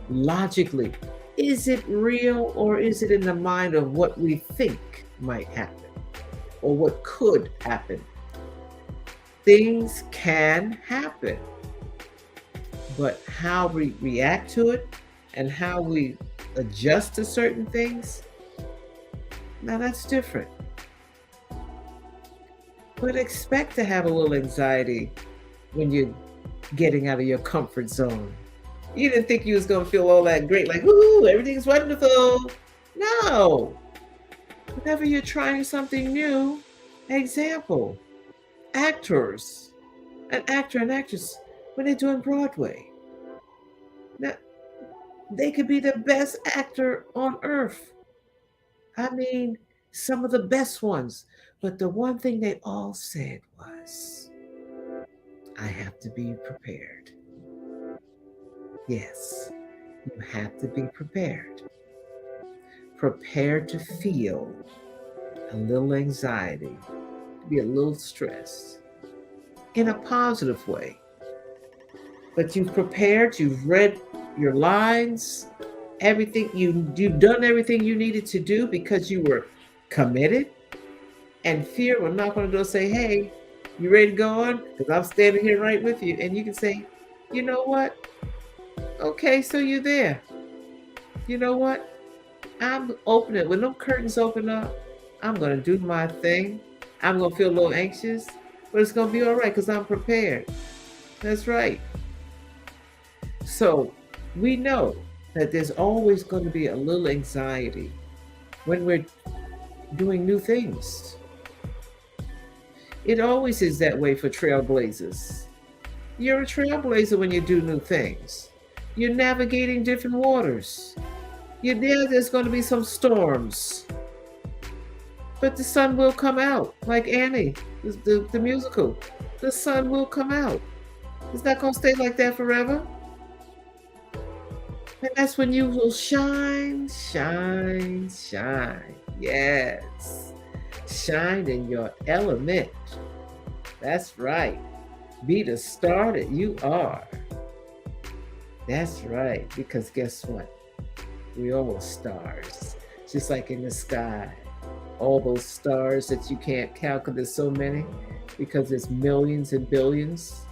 logically. Is it real, or is it in the mind of what we think might happen or what could happen? Things can happen, but how we react to it and how we adjust to certain things, now that's different. But expect to have a little anxiety when you're getting out of your comfort zone. You didn't think you was going to feel all that great, like, woohoo, everything's wonderful. No. Whenever you're trying something new, example, actors, an actor and actress, when they're doing Broadway, now, they could be the best actor on earth. I mean, some of the best ones. But the one thing they all said was, I have to be prepared. Yes, you have to be prepared. Prepared to feel a little anxiety, to be a little stressed in a positive way. But you've prepared, you've read your lines, everything, you've done everything you needed to do because you were committed. And fear will knock on the door and say, "Hey, you ready to go on? Because I'm standing here right with you." And you can say, "You know what? Okay, so you're there. You know what? I'm opening. When them curtains open up, I'm going to do my thing. I'm going to feel a little anxious, but it's going to be all right because I'm prepared." That's right. So we know that there's always going to be a little anxiety when we're doing new things. It always is that way for trailblazers. You're a trailblazer when you do new things. You're navigating different waters. There's going to be some storms. But the sun will come out, like Annie, the musical. The sun will come out. It's not going to stay like that forever. And that's when you will shine, shine, shine. Yes. Shine in your element. That's right. Be the star that you are. That's right. Because guess what? We all stars. Just like in the sky. All those stars that you can't count because there's so many. Because there's millions and billions.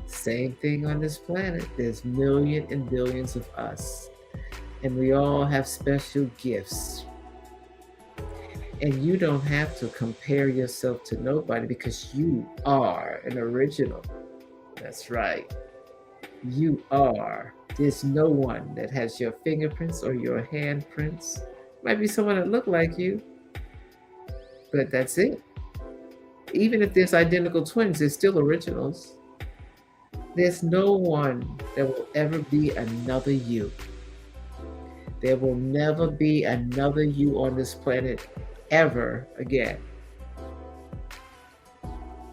Same thing on this planet. There's millions and billions of us. And we all have special gifts. And you don't have to compare yourself to nobody because you are an original. That's right. You are. There's no one that has your fingerprints or your handprints. Might be someone that look like you, but that's it. Even if there's identical twins, they're still originals. There's no one that will ever be another you. There will never be another you on this planet ever again.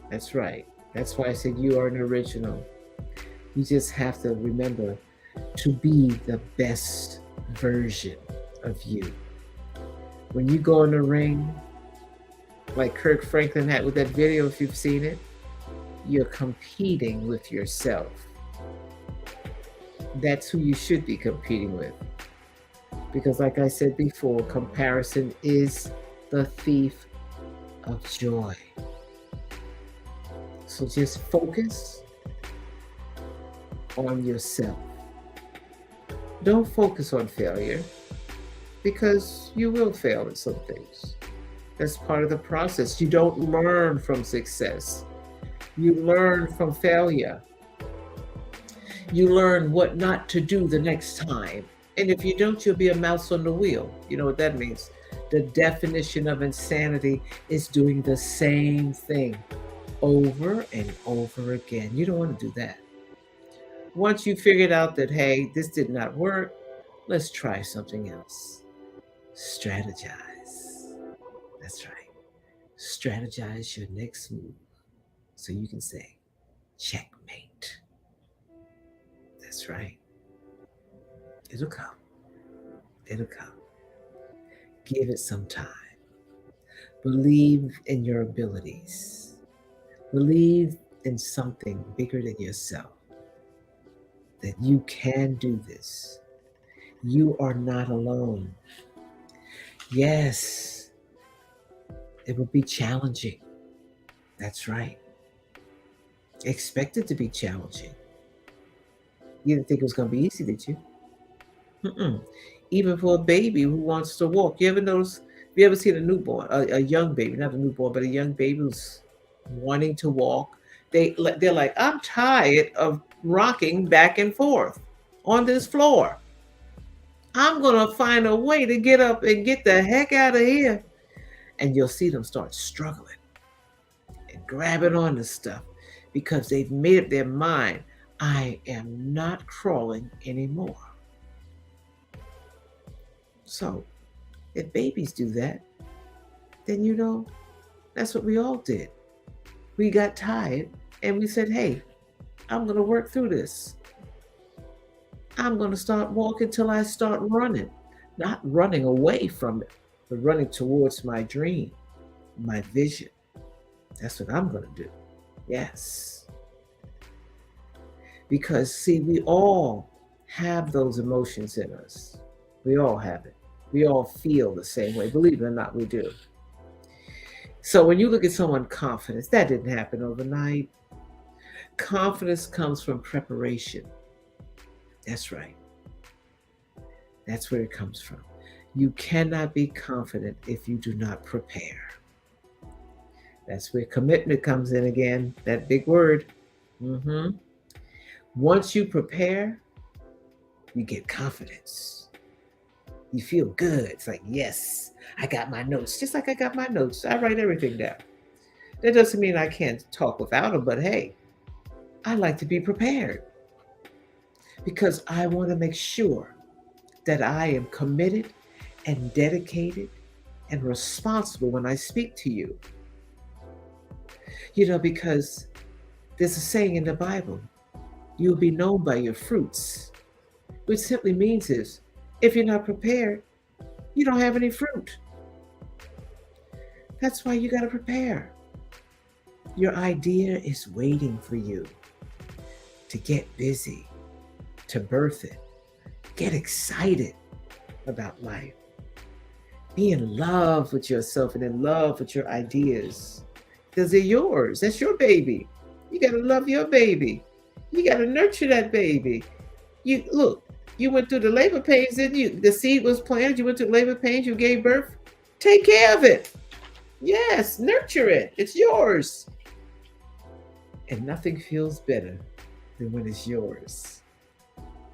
That's right. That's why I said you are an original. You just have to remember to be the best version of you. When you go in the ring, like Kirk Franklin had with that video, if you've seen it, you're competing with yourself. That's who you should be competing with. Because like I said before, comparison is the thief of joy. So just focus on yourself. Don't focus on failure because you will fail at some things. That's part of the process. You don't learn from success. You learn from failure. You learn what not to do the next time. And if you don't, you'll be a mouse on the wheel. You know what that means? The definition of insanity is doing the same thing over and over again. You don't want to do that. Once you figured out that, hey, this did not work, let's try something else. Strategize. That's right. Strategize your next move so you can say, checkmate. That's right. It'll come. It'll come. Give it some time. Believe in your abilities. Believe in something bigger than yourself. That you can do this. You are not alone. Yes, it will be challenging. That's right. Expect it to be challenging. You didn't think it was going to be easy, did you? Even for a baby who wants to walk. You ever seen a newborn, a young baby, not a newborn, but a young baby who's wanting to walk? They're like, I'm tired of rocking back and forth on this floor. I'm going to find a way to get up and get the heck out of here. And you'll see them start struggling and grabbing on to stuff because they've made up their mind, I am not crawling anymore. So if babies do that, then that's what we all did. We got tired and we said, hey, I'm going to work through this. I'm going to start walking till I start running, not running away from it, but running towards my dream, my vision. That's what I'm going to do. Yes. Because see, we all have those emotions in us. We all have it. We all feel the same way. Believe it or not, we do. So when you look at someone's confidence, that didn't happen overnight. Confidence comes from preparation. That's right. That's where it comes from. You cannot be confident if you do not prepare. That's where commitment comes in again, that big word. Once you prepare, you get confidence. You feel good. It's like, yes, I got my notes. Just like I got my notes. I write everything down. That doesn't mean I can't talk without them, but hey, I like to be prepared because I want to make sure that I am committed and dedicated and responsible when I speak to you. Because there's a saying in the Bible, you'll be known by your fruits, which simply means if you're not prepared, you don't have any fruit. That's why you got to prepare. Your idea is waiting for you to get busy, to birth it. Get excited about life. Be in love with yourself and in love with your ideas because they're yours. That's your baby. You got to love your baby. You got to nurture that baby. You look, you went through the labor pains, didn't you? The seed was planted. You went through labor pains. You gave birth. Take care of it. Yes, nurture it. It's yours. And nothing feels better than when it's yours.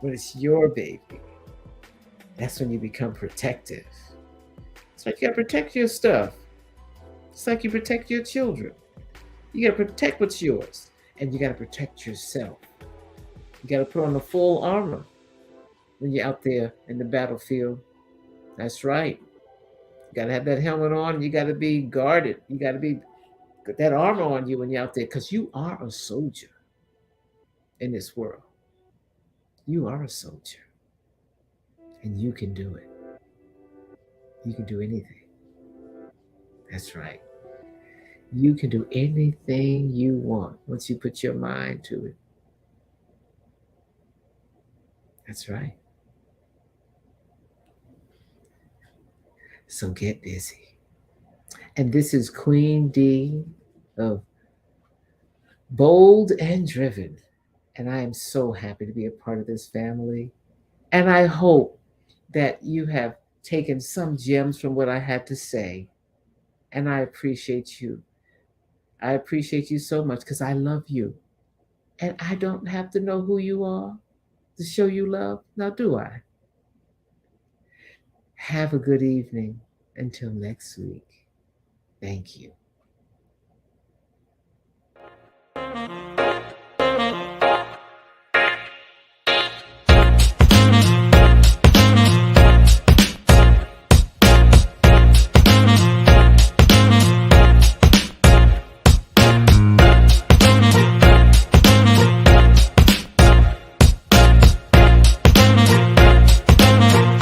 When it's your baby. That's when you become protective. It's like you gotta protect your stuff. It's like you protect your children. You gotta protect what's yours. And you gotta protect yourself. You gotta put on the full armor when you're out there in the battlefield. That's right. You gotta have that helmet on. You gotta be guarded. You gotta be got that armor on you when you're out there because you are a soldier in this world. You are a soldier. And you can do it. You can do anything. That's right. You can do anything you want once you put your mind to it. That's right. So get busy. And this is Queen D of Bold and Driven. And I am so happy to be a part of this family. And I hope that you have taken some gems from what I had to say. And I appreciate you. I appreciate you so much because I love you. And I don't have to know who you are to show you love. Now, do I? Have a good evening until next week. Thank you.